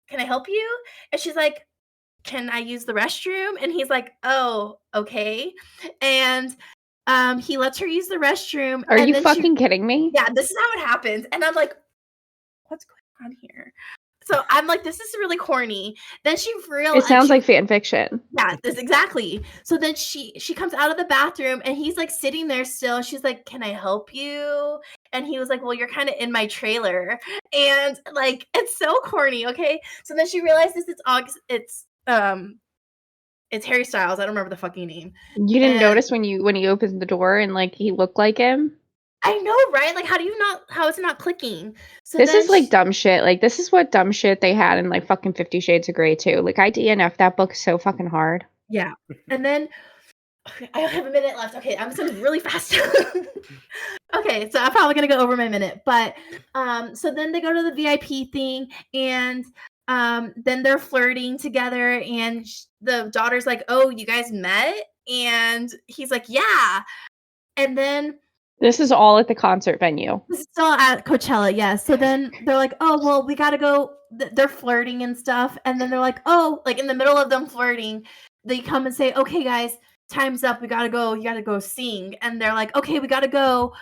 can I help you? And she's like, can I use the restroom? And he's like, oh, okay. And he lets her use the restroom. Are and you then fucking kidding me? Yeah, this is how it happens. And I'm like, what's going on here? So I'm like, this is really corny. Then she realized It sounds like fan fiction. yeah, this exactly. So then she comes out of the bathroom and he's like sitting there still. She's like, can I help you? And he was like, well, you're kind of in my trailer. And like, it's so corny. Okay. So then she realizes it's Harry Styles. I don't remember the fucking name. You didn't notice when he opened the door and like he looked like him? I know, right? Like, how is it not clicking? So this then is like dumb shit. Like this is what dumb shit they had in like fucking 50 Shades of Grey too. Like I DNF that book so fucking hard. Yeah. And then I have a minute left. Okay, I'm just gonna really fast. Okay, so I'm probably gonna go over my minute, but so then they go to the VIP thing, and then they're flirting together, and the daughter's like, "Oh, you guys met?" And he's like, "Yeah." And then this is all at the concert venue. this is still at Coachella, yes. So then they're like, "Oh, well, we gotta go." They're flirting and stuff, and then they're like, "Oh," like in the middle of them flirting, they come and say, "Okay, guys, time's up. We gotta go. You gotta go sing." And they're like, "Okay, we gotta go.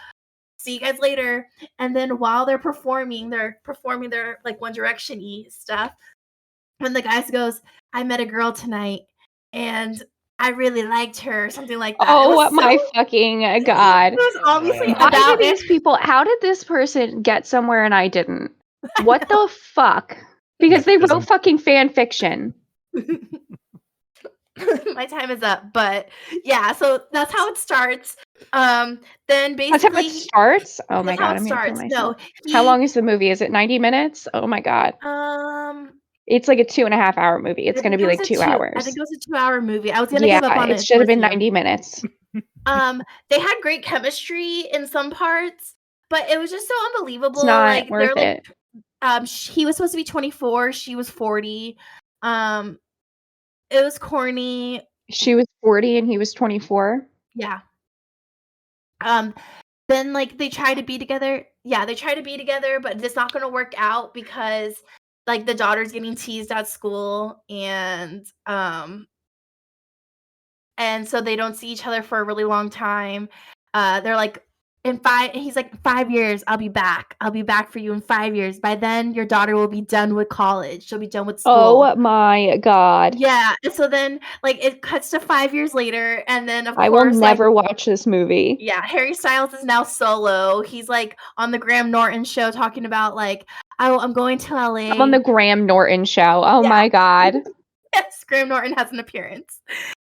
See you guys later." And then while they're performing their like One Direction-y stuff. when the guy goes, "I met a girl tonight, and I really liked her," or something like that. It Oh was my so. fucking God. It was obviously Why do about these people, how did this person get somewhere and I didn't? What the fuck? Because they wrote Nepotism. fucking fan fiction. My time is up, but yeah, so that's how it starts. Then That's how basically it starts? Oh my that's how God, it I'm gonna kill starts. No, myself. How long is the movie? Is it 90 minutes? Oh my God. It's like a 2.5 hour movie. It's I gonna think be it was like a 2 I hours. think it was a 2-hour movie. I was gonna Yeah, give up on it it should have towards been the end. 90 minutes. They had great chemistry in some parts, but it was just so unbelievable. It's not Like they're worth like, it. he was supposed to be 24, she was 40. It was corny. She was 40 and he was 24. Yeah. Then like they try to be together. Yeah, they try to be together, but it's not gonna work out because like the daughter's getting teased at school, and so they don't see each other for a really long time. They're like, he's like, 5 years, I'll be back. I'll be back for you in 5 years. By then, your daughter will be done with college. She'll be done with school. Oh my God. Yeah. And so then, like, it cuts to 5 years later, and then of I will course, like, never watch this movie. yeah, Harry Styles is now solo. He's like on the Graham Norton show talking about like, oh, I'm going to LA. I'm on the Graham Norton show. Oh Yeah. my God. Yes, Graham Norton has an appearance.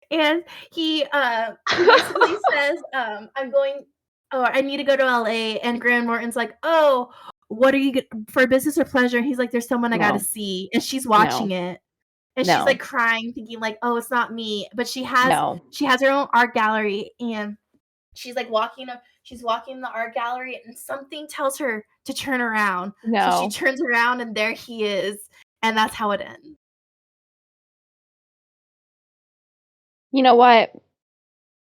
And he basically says, I need to go to LA. And Graham Norton's like, oh, what are you for business or pleasure? And he's like, there's someone I No. gotta see. And she's watching it. And she's No. like crying, thinking like, oh, it's not me. But she has her own art gallery, and she's like she's walking in the art gallery, and something tells her to turn around. So she No. turns around, and there he is. And that's how it ends. You know what?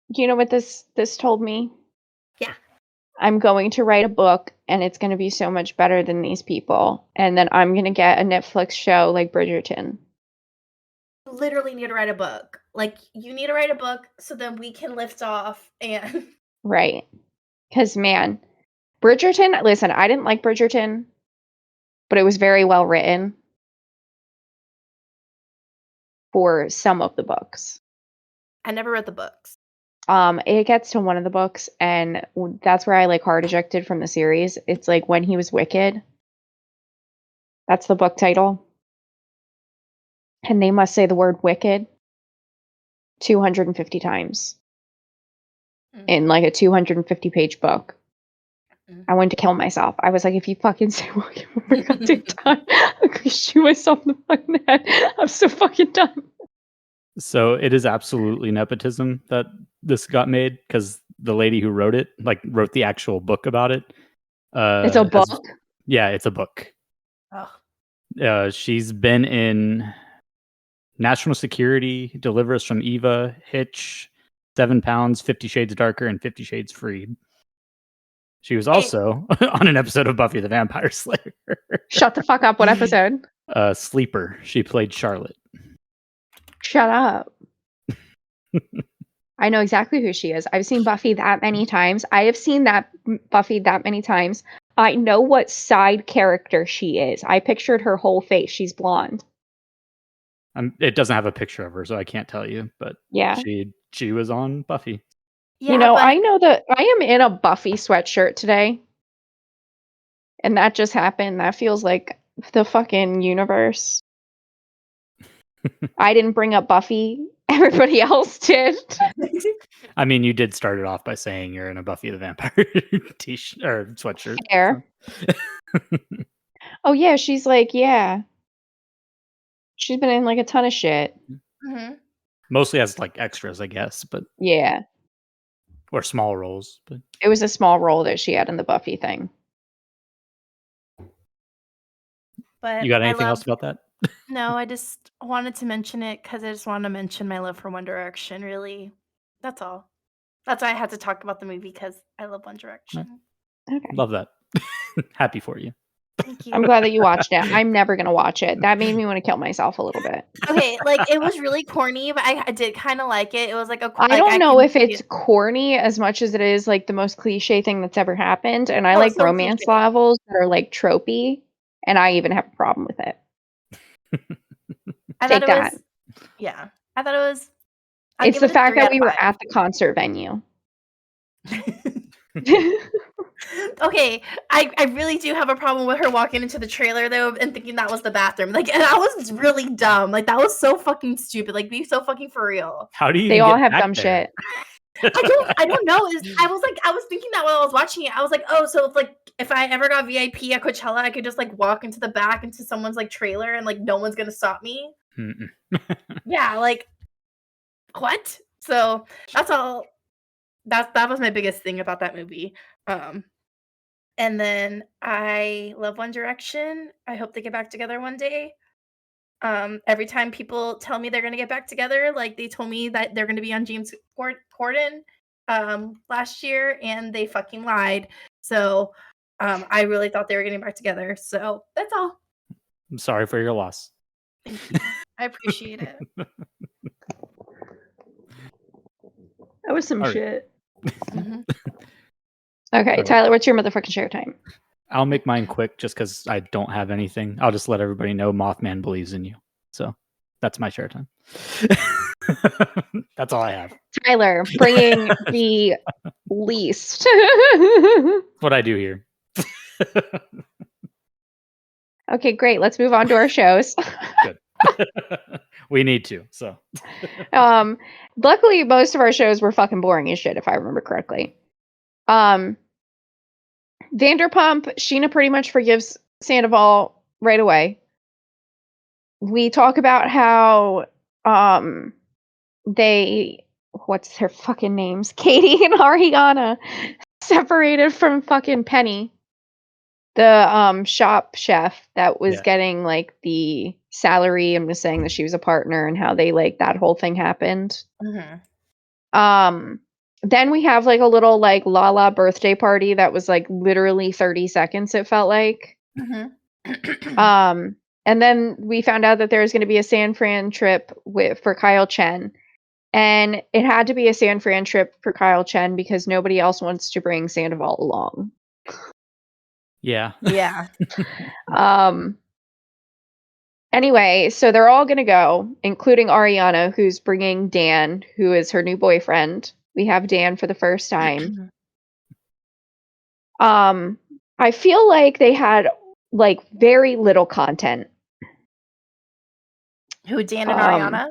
You know what this told me? Yeah. I'm going to write a book and it's going to be so much better than these people. And then I'm going to get a Netflix show like Bridgerton. You literally need to write a book. Like, you need to write a book so then we can lift off and Right. Because, man, Bridgerton, listen, I didn't like Bridgerton, but it was very well written for some of the books. I never read the books. It gets to one of the books, and that's where I like hard ejected from the series. It's like When He Was Wicked. That's the book title. And they must say the word wicked 250 times in like a 250 page book. I wanted to kill myself. I was like, if you fucking say wicked one more goddamn time, I'm gonna shoot myself in the fucking head. I'm so fucking done. So it is absolutely nepotism that this got made, because the lady who wrote it, like, wrote the actual book about it. It's a book? Yeah, it's a book. Oh. She's been in National Security, Deliver Us from Eva, Hitch, 7 Pounds, 50 Shades Darker, and 50 Shades Freed. She was also on an episode of Buffy the Vampire Slayer. Shut the fuck up. What episode? Sleeper. She played Charlotte. Shut up. I know exactly who she is. I've seen Buffy that many times. I have seen that Buffy that many times. I know what side character she is. I pictured her whole face. She's blonde. It doesn't have a picture of her, so I can't tell you. But yeah, she was on Buffy. Yeah, you know, I know that I am in a Buffy sweatshirt today, and that just happened. That feels like the fucking universe. I didn't bring up Buffy. Everybody else did. I mean, you did start it off by saying you're in a Buffy the Vampire t-shirt or sweatshirt. Fair. So. Oh yeah, she's like, yeah. She's been in like a ton of shit. Mm-hmm. Mostly as like extras, I guess, but yeah, or small roles. But it was a small role that she had in the Buffy thing. But you got anything else about that? No, I just wanted to mention it because I just wanted to mention my love for One Direction. Really, that's all. That's why I had to talk about the movie, because I love One Direction. Okay. Love that. Happy for you. Thank you. I'm glad that you watched it. I'm never gonna watch it. That made me want to kill myself a little bit. Okay, like it was really corny, but I did kind of like it. It was like a. I don't know if it's corny as much as it is like the most cliche thing that's ever happened, and I like so romance cliche. novels that are like tropey, and I even have a problem with it. I Take thought it that. was. Yeah, I thought it was. I'll It's give the it a fact 3 that out we of were 5. at the concert venue. Okay, I really do have a problem with her walking into the trailer though and thinking that was the bathroom. Like, and that was really dumb. Like, that was so fucking stupid. Like, be so fucking for real. How do you They even all get have back dumb there? shit. I don't know. I was thinking that while I was watching it. I was like, oh, so it's like if I ever got VIP at Coachella, I could just like walk into the back into someone's like trailer and like no one's gonna stop me. Mm-mm. Yeah, like what? So that's all. That was my biggest thing about that movie. And then I love One Direction. I hope they get back together one day. Every time people tell me they're gonna get back together, like they told me that they're gonna be on James Corden last year, and they fucking lied. So I really thought they were getting back together. So that's all. I'm sorry for your loss. Thank you. I appreciate it. That was some All right. shit. Mhm. Okay, Alright. Tyler, what's your motherfucking share time? I'll make mine quick just because I don't have anything. I'll just let everybody know Mothman believes in you. So that's my share time. That's all I have. Tyler, bringing the least. That's what I do here. Okay, great. Let's move on to our shows. We need to. So Luckily, most of our shows were fucking boring as shit, if I remember correctly. Vanderpump, Sheena pretty much forgives Sandoval right away. We talk about how what's their fucking names? Katie and Ariana separated from fucking Penny, the shop chef that was Yeah. getting like the salary and was saying that she was a partner, and how they like that whole thing happened. Mhm. Then we have like a little like Lala birthday party that was like literally 30 seconds, it felt like. Mhm. And then we found out that there was going to be a San Fran trip for Kyle Chen. And it had to be a San Fran trip for Kyle Chen because nobody else wants to bring Sandoval along. yeah. Yeah. Anyway, so they're all going to go, including Ariana, who's bringing Dan, who is her new boyfriend. We have Dan for the first time. I feel like they had like very little content. Who, Dan and Ariana?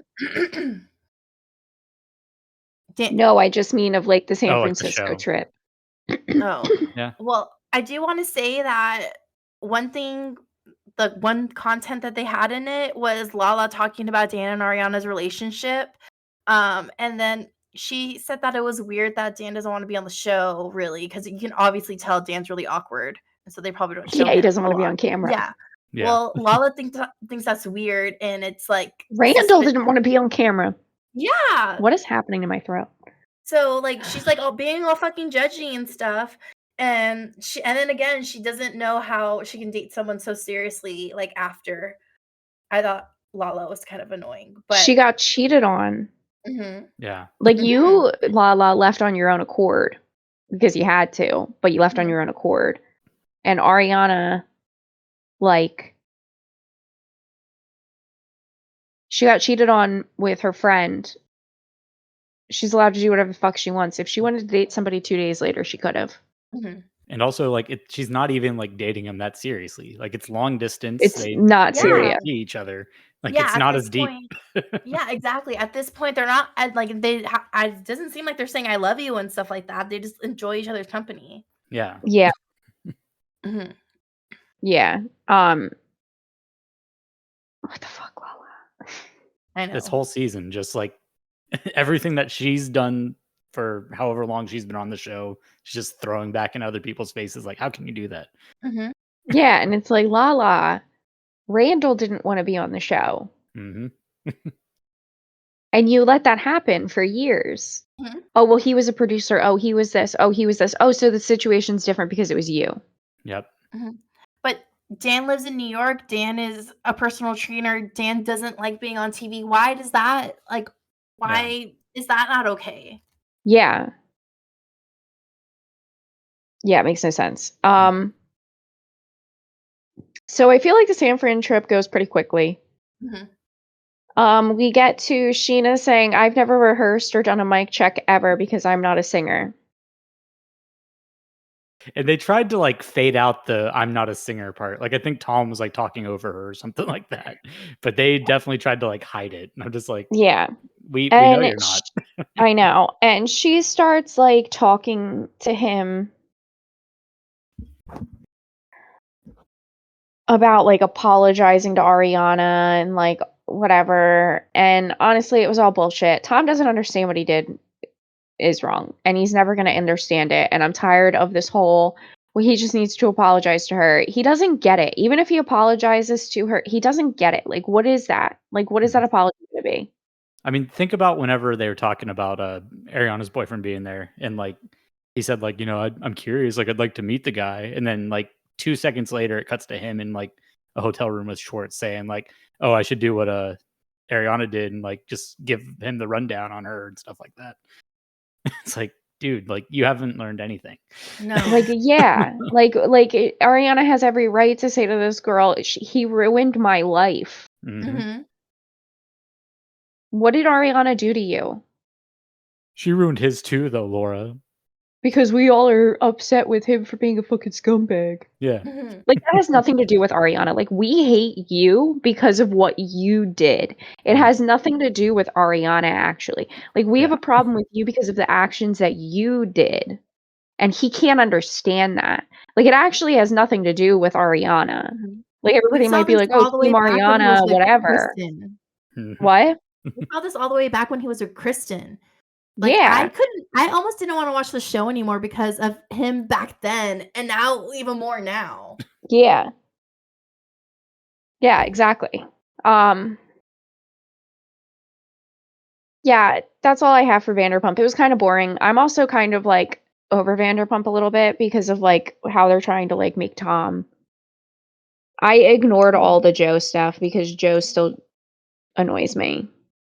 Dan- No, I just mean of like the San Oh, like the Francisco show. trip. Oh, Yeah. well, I do want to say that one thing, the one content that they had in it was Lala talking about Dan and Ariana's relationship. And then she said that it was weird that Dan doesn't want to be on the show, really, because you can obviously tell Dan's really awkward. And so they probably don't show Yeah, he him doesn't a want to be lot. on camera. Yeah. Yeah. Well, Lala thinks that's weird, and it's like Randall didn't want to be on camera. Yeah. What is happening to my throat? So like she's like all being all fucking judgy and stuff. And then again, she doesn't know how she can date someone so seriously, like after. I thought Lala was kind of annoying. But She got cheated on. Mhm. Yeah. Like you, Lala, left on your own accord because you had to, but you left on Mhm. your own accord. And Ariana, like, she got cheated on with her friend. She's allowed to do whatever the fuck she wants. If she wanted to date somebody 2 days later, she could have. Mhm. And also, like, she's not even like dating him that seriously. Like, it's long distance. It's They not Yeah. serious. see each other. Like, Yeah, it's at not this as deep. point, yeah, exactly. At this point, they're not like it doesn't seem like they're saying "I love you" and stuff like that. They just enjoy each other's company. Yeah. Yeah, Mhm. yeah. What the fuck, Lala? I know. This whole season, just like everything that she's done for however long she's been on the show, she's just throwing back in other people's faces. Like, how can you do that? Mhm. Yeah, and it's like, Lala, Randall didn't want to be on the show. Mm-hmm. And you let that happen for years. Mhm. Oh, well, he was a producer. Oh, he was this. Oh, he was this. Oh, so the situation's different because it was you. Yep. Mhm. But Dan lives in New York. Dan is a personal trainer. Dan doesn't like being on TV. Why does that why is that not okay? Yeah. Yeah, it makes no sense. So I feel like the San Fran trip goes pretty quickly. Mhm. We get to Sheena saying, "I've never rehearsed or done a mic check ever because I'm not a singer." And they tried to like fade out the "I'm not a singer" part. Like I think Tom was like talking over her or something like that. But they definitely tried to like hide it. And I'm just like, Yeah. we know And you're not. I know. And she starts like talking to him about like apologizing to Ariana and like whatever. And honestly, it was all bullshit. Tom doesn't understand what he did is wrong, and he's never going to understand it. And I'm tired of this whole, well, he just needs to apologize to her. He doesn't get it. Even if he apologizes to her, he doesn't get it. Like, what is that? Like, what is that apology going to be? I mean, think about whenever they were talking about Ariana's boyfriend being there, and like he said, like, I'm curious, like I'd like to meet the guy, and then like 2 seconds later, it cuts to him in like a hotel room with Schwartz saying like, "Oh, I should do what Ariana did and like just give him the rundown on her and stuff like that." It's like, dude, like you haven't learned anything. No. Like, yeah, Ariana has every right to say to this girl, he ruined my life. Mm-hmm. What did Ariana do to you? She ruined his too, though, Laura. Because we all are upset with him for being a fucking scumbag. Yeah. Mm-hmm. Like, that has nothing to do with Ariana. Like, we hate you because of what you did. It has nothing to do with Ariana, actually. Like, we have Yeah. a problem with you because of the actions that you did. And he can't understand that. Like, it actually has nothing to do with Ariana. Mhm. Like, everybody We saw might be this like, oh, all the Team way back when he was Ariana, with whatever. Kristen. What? We saw this all the way back when he was with Kristen. Like, Yeah. I almost didn't want to watch the show anymore because of him back then, and now even more now. Yeah. Yeah, exactly. Yeah, that's all I have for Vanderpump. It was kind of boring. I'm also kind of like over Vanderpump a little bit because of like how they're trying to like make Tom. I ignored all the Joe stuff because Joe still annoys me.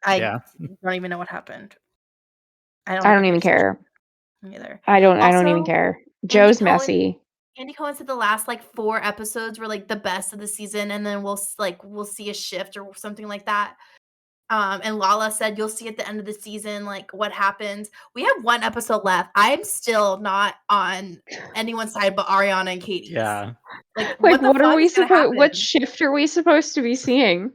I Yeah. don't even know what happened. I I don't think even care. either. I don't even Also, care. Andy Joe's Cohen messy. Andy Cohen said the last like 4 episodes were like the best of the season, and then we'll see a shift or something like that. And Lala said you'll see at the end of the season like what happens. We have 1 episode left. I'm still not on anyone's side but Ariana and Katie's. Yeah. Like Like, what the what are fuck we is gonna supposed? What happen? shift are we supposed to be seeing?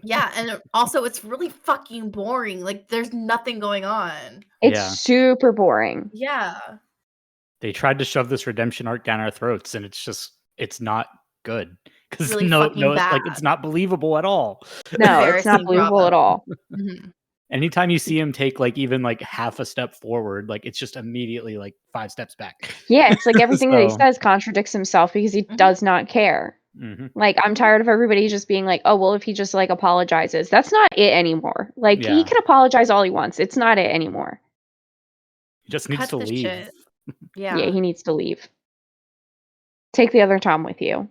Yeah, and also it's really fucking boring. Like there's nothing going on. It's Yeah. super boring. Yeah. They tried to shove this redemption arc down our throats, and it's not good because Really fucking like it's bad. not believable at all. No, it's not Embarrassing, believable at Bravo. all. Mhm. Anytime you see him take like even like half a step forward, like it's just immediately like 5 steps back. Yeah, it's like everything that he So- says contradicts himself because he Mhm. does not care. Mhm. Like, I'm tired of everybody just being like, oh, well, if he just like apologizes, that's not it anymore. Like, he Yeah. can apologize all he wants. It's not it anymore. He just needs Cut to the leave. shit. Yeah, Yeah. he needs to leave. Take the other Tom with you.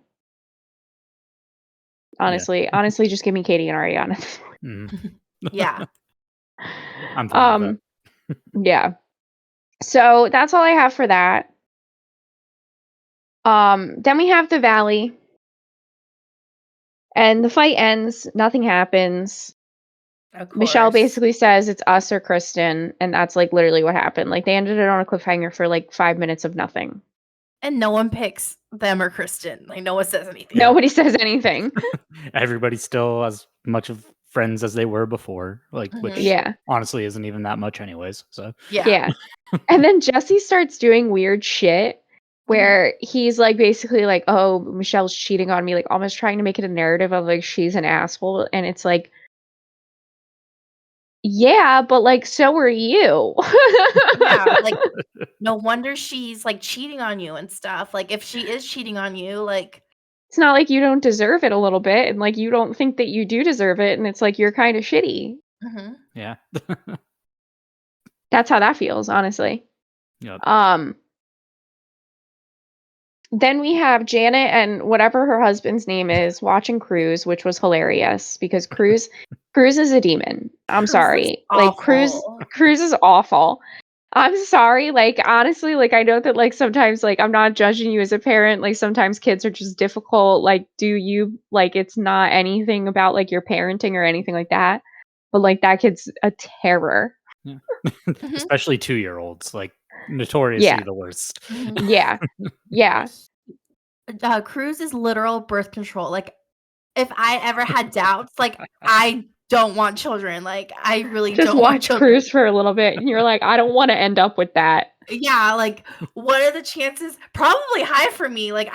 Honestly, just give me Katie and Ariana. Mhm. Yeah. I'm fine with that. Yeah. So that's all I have for that. Then we have the Valley. And the fight ends, nothing happens. Of course. Michelle basically says it's us or Kristen, and that's like literally what happened. Like, they ended it on a cliffhanger for like 5 minutes of nothing. And no one picks them or Kristen. Like no one says anything. Yeah. Nobody says anything. Everybody's still as much of friends as they were before, like which Yeah. honestly isn't even that much anyways. So Yeah. And then Jesse starts doing weird shit where he's like basically like, oh, Michelle's cheating on me, like almost trying to make it a narrative of like she's an asshole. And it's like, yeah, but like, so are you. Yeah, like no wonder she's like cheating on you and stuff. Like if she is cheating on you, like It's not like you don't deserve it a little bit, and like you don't think that you do deserve it, and it's like you're kind of shitty. yeah. That's how that feels, honestly. Yep. Then we have Janet and whatever her husband's name is watching Cruz, which was hilarious because Cruz is a demon. I'm Cruz sorry. looks Like awful. Cruz is awful. I'm sorry. Like, honestly, like I know that like sometimes like I'm not judging you as a parent. Like sometimes kids are just difficult. Like, do you like it's not anything about like your parenting or anything like that. but like that kid's a terror. Especially 2-year-olds, like notoriously Yeah. the worst. Yeah. Yeah. Cruz is literal birth control. Like, if I ever had doubts, like, I don't want children. Like, I really Just don't want watch children. Cruz for a little bit and you're like, I don't want to end up with that. Yeah, like, what are the chances? Probably high for me. Like,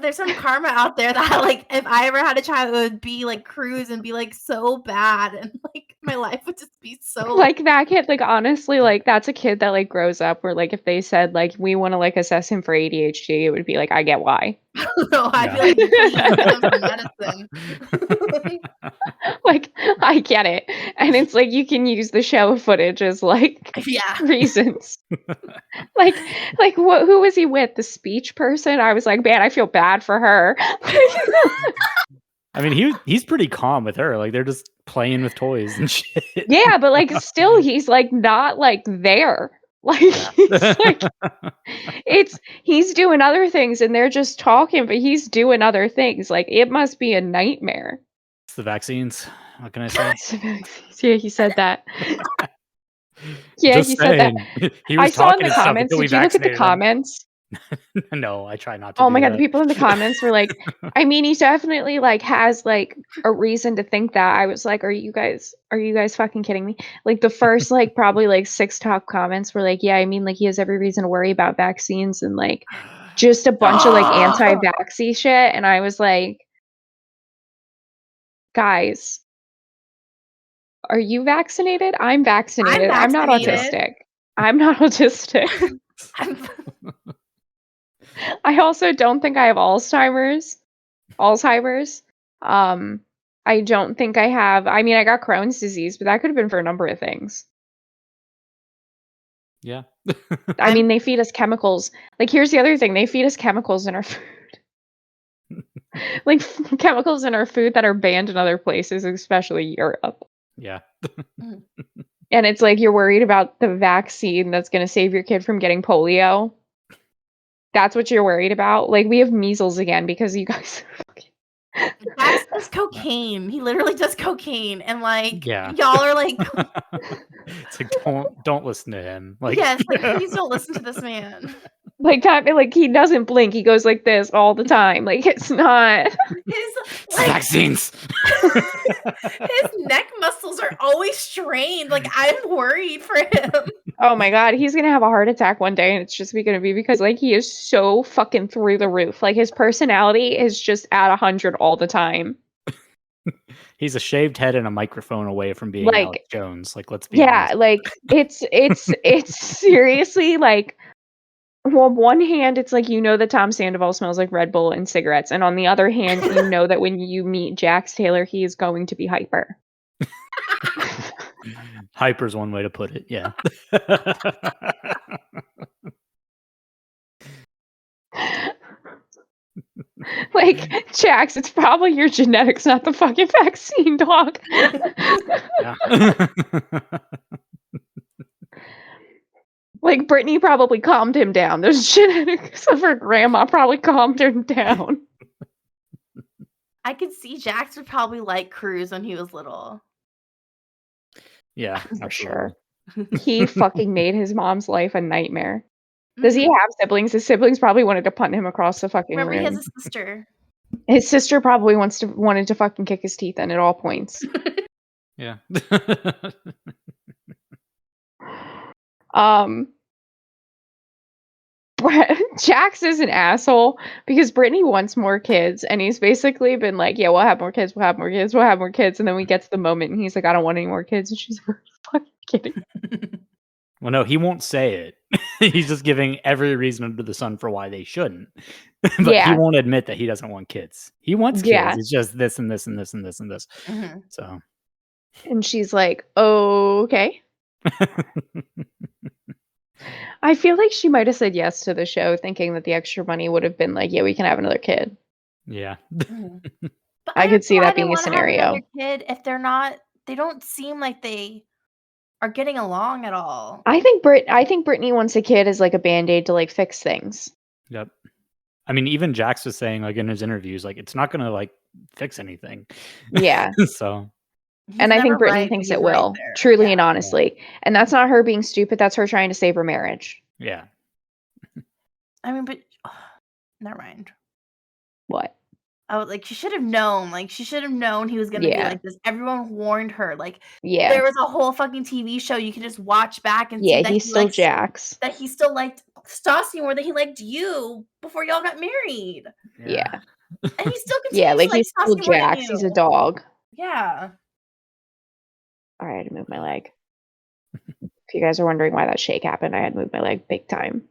there's some karma out there that, like, if I ever had a child, it would be like Cruz and be like so bad, and like my life would just be so Like that kid, like honestly, like that's a kid that like grows up where like if they said like we want to like assess him for ADHD, it would be like I get why. No, I'd be like, please give him some medicine. Like I get it, and it's like you can use the show footage as like Yeah. reasons. like what? Who was he with? The speech person? I was like, man, I feel bad for her. I mean, he's pretty calm with her. Like they're just playing with toys and shit. Yeah, but like still, he's like not like there. Like he's like he's doing other things, and they're just talking, but he's doing other things. Like it must be a nightmare. It's the vaccines. What can I say? Yeah, he said that. Yeah, Just he said that. saying. He was I saw in talking the and stuff comments. until we Did you look at the vaccinated him. comments? No, I try not to. Oh my do god, that. the people in the comments were like, I mean, he definitely like has like a reason to think that. I was like, are you guys fucking kidding me? Like the first like probably like 6 top comments were like, yeah, I mean, like he has every reason to worry about vaccines and like just a bunch of like anti-vaxxy shit. And I was like, guys, are you vaccinated? I'm vaccinated. I'm not vaccinated. autistic. I'm not autistic. I also don't think I have Alzheimer's. I don't think I have. I mean, I got Crohn's disease, but that could have been for a number of things. Yeah. I mean, they feed us chemicals. Like, here's the other thing: they feed us chemicals in our food. Like chemicals in our food that are banned in other places, especially Europe. Yeah. And it's like you're worried about the vaccine that's going to save your kid from getting polio. That's what you're worried about. Like we have measles again because you guys. Max does cocaine. He literally does cocaine, and like Yeah. y'all are like, it's like don't listen to him. Like yes, like please don't listen to this man. Like he doesn't blink. He goes like this all the time. Like it's not. His vaccines. His neck muscles are always strained. Like I'm worried for him. Oh my god, he's gonna have a heart attack one day, and it's just gonna be because like he is so fucking through the roof. Like his personality is just at 100 all the time. He's a shaved head and a microphone away from being like Alex Jones. Like let's be honest. like it's seriously like. Well, on one hand, it's like you know that Tom Sandoval smells like Red Bull and cigarettes, and on the other hand, you know that when you meet Jax Taylor, he is going to be hyper. Hyper's one way to put it. Yeah. Like Jax, it's probably your genetics, not the fucking vaccine, dog. Yeah. Like Brittany probably calmed him down. Those genetics of her grandma probably calmed him down. I could see Jax would probably like Cruz when he was little. Yeah, for absolutely. sure. He fucking made his mom's life a nightmare. Does he have siblings? His siblings probably wanted to punt him across the fucking Remember, room. he has a sister. His sister probably wanted to fucking kick his teeth in at all points. Yeah. Jax is an asshole because Brittany wants more kids, and he's basically been like, "Yeah, we'll have more kids, we'll have more kids, we'll have more kids," and then we get to the moment, and he's like, "I don't want any more kids," and she's like, "Fucking kidding." Well, no, he won't say it. He's just giving every reason under the sun for why they shouldn't. But Yeah. he won't admit that he doesn't want kids. He wants kids. Yeah. It's just this and this and this and this and this. Mhm. So. And she's like, "Okay." I feel like she might have said yes to the show, thinking that the extra money would have been like, "Yeah, we can have another kid." Yeah. But I could see that why they being a wanna have scenario. another kid if they don't seem like they are getting along at all. I think Brittany wants a kid as like a band-aid to like fix things. Yep. I mean, even Jax was saying like in his interviews, like it's not gonna like fix anything. Yeah. So He's And I think never Brittany right, but thinks he's it right will, there. truly Yeah. and honestly. And that's not her being stupid. That's her trying to save her marriage. Yeah. I mean, but never mind. What? I was like, she should have known. Like, she should have known he was gonna be Yeah. like this. Everyone warned her. Like, Yeah. there was a whole fucking TV show you could just watch back and see Yeah, that he's he still likes Jax. that he still liked Stassi more than he liked you before y'all got married. Yeah. And he still Yeah, continues like to like he's still Stassi more than Jax. He's a you. dog. Yeah. All right, I had to move my leg. If you guys are wondering why that shake happened, I had to move my leg big time.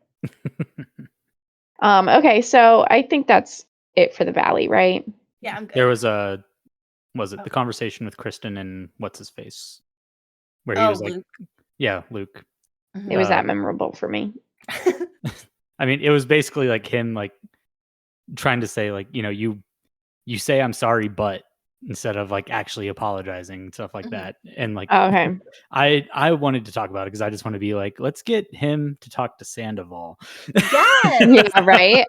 Okay, so I think that's it for the valley, right? Yeah, I'm good. There was the Oh. conversation with Kristen and what's his face, where he was like, Luke. yeah, Luke. Mhm. It was that memorable for me. I mean, it was basically like him like trying to say like, you say I'm sorry, but instead of like actually apologizing and stuff like Mhm. that. And like, Oh, okay. I wanted to talk about it because I just want to be like, let's get him to talk to Sandoval. Yes. Yeah, right?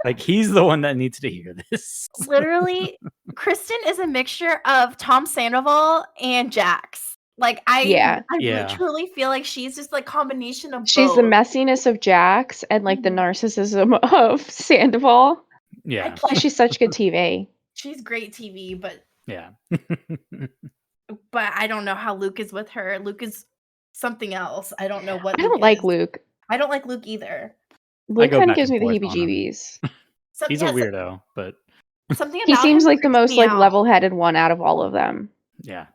Like he's the one that needs to hear this. Literally, Kristen is a mixture of Tom Sandoval and Jax. Like I Yeah. Yeah. truly feel like she's just like combination of She's the both. messiness of Jax and like the Mhm. narcissism of Sandoval. Yeah. I'd like- She's such good TV. She's great TV, but Yeah. I don't know how Luke is with her. Luke is something else. I don't know what I Luke don't like is. Luke. I don't like Luke either. Luke go kind of back gives and me the forth on him. heebie-jeebies. He's a weirdo, but Something He about seems him like the creeps most me like out. level-headed one out of all of them. yeah.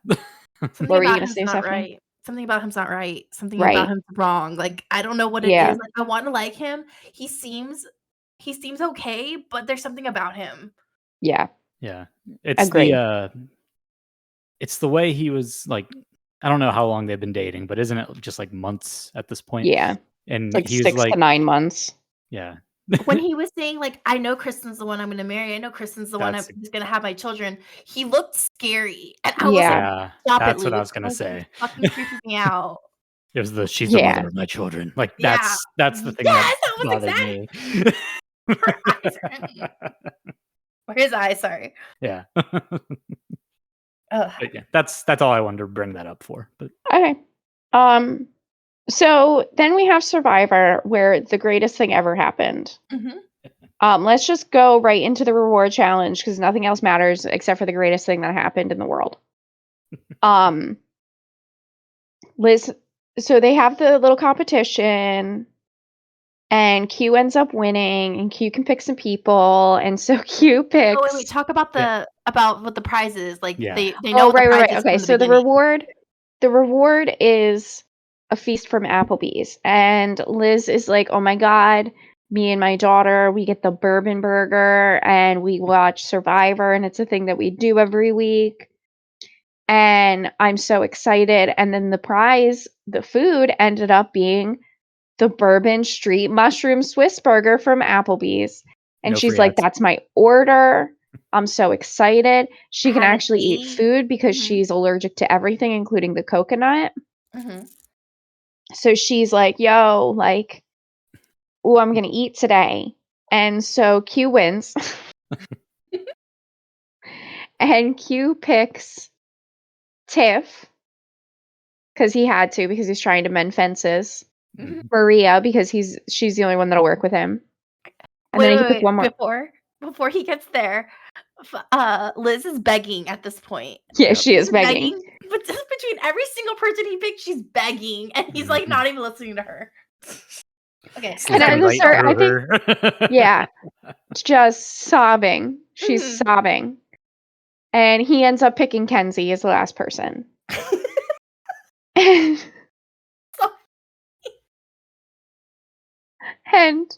Something What were you about gonna him's say, not Stephanie? right. Something about him's not right. Something Right. about him's wrong. Like I don't know what it Yeah. is. Like I want to like him. He seems okay, but there's something about him. Yeah. Yeah. It's Agree. it's the way he was like, I don't know how long they've been dating, but isn't it just like months at this point? Yeah. And It's like he was 6 like, to 9 months. yeah. When he was saying like, I know Kristen's the one I'm going to marry. I know Kristen's the one That's- who's going to have my children. He looked scary, and I was Yeah. like, Yeah. stop That's it, what I Luke. was gonna say. Fucking creeping me out. It was she's the Yeah. mother of my children. Like Yeah. that's the thing Yes, that that was bothered exactly. me. Her eyes or his eyes. Sorry. Yeah. Ugh. But yeah, that's all I wanted to bring that up for. But Okay. So then we have Survivor, where the greatest thing ever happened. Mhm. Let's just go right into the reward challenge because nothing else matters except for the greatest thing that happened in the world. Liz, so they have the little competition, and Q ends up winning, and Q can pick some people, and so Q picks. Oh wait, talk about about what the prize is. Like Yeah. they know what the prize is Okay, from so the beginning. the reward is a feast from Applebee's, and Liz is like, "Oh my god, me and my daughter, we get the bourbon burger, and we watch Survivor, and it's a thing that we do every week." And I'm so excited. And then the prize, the food, ended up being the bourbon street mushroom Swiss burger from Applebee's. And No she's free like, ads. "That's my order. I'm so excited." She can Had a actually eat date. food because Mhm. she's allergic to everything, including the coconut. Mhm. So she's like, "Yo, like, ooh, I'm going to eat today." And so Q wins. And Q picks Tiff because he had to, because he's trying to mend fences. Mhm. Maria, because she's the only one that'll work with him. And then he picked one more. Before he gets there, Liz is begging at this point. Yeah, Yep. she is begging. But just between every single person he picked, she's begging, and he's like not even listening to her. Okay, And at the start, I think Yeah, just sobbing. She's Mhm. sobbing. And he ends up picking Kenzie as the last person. And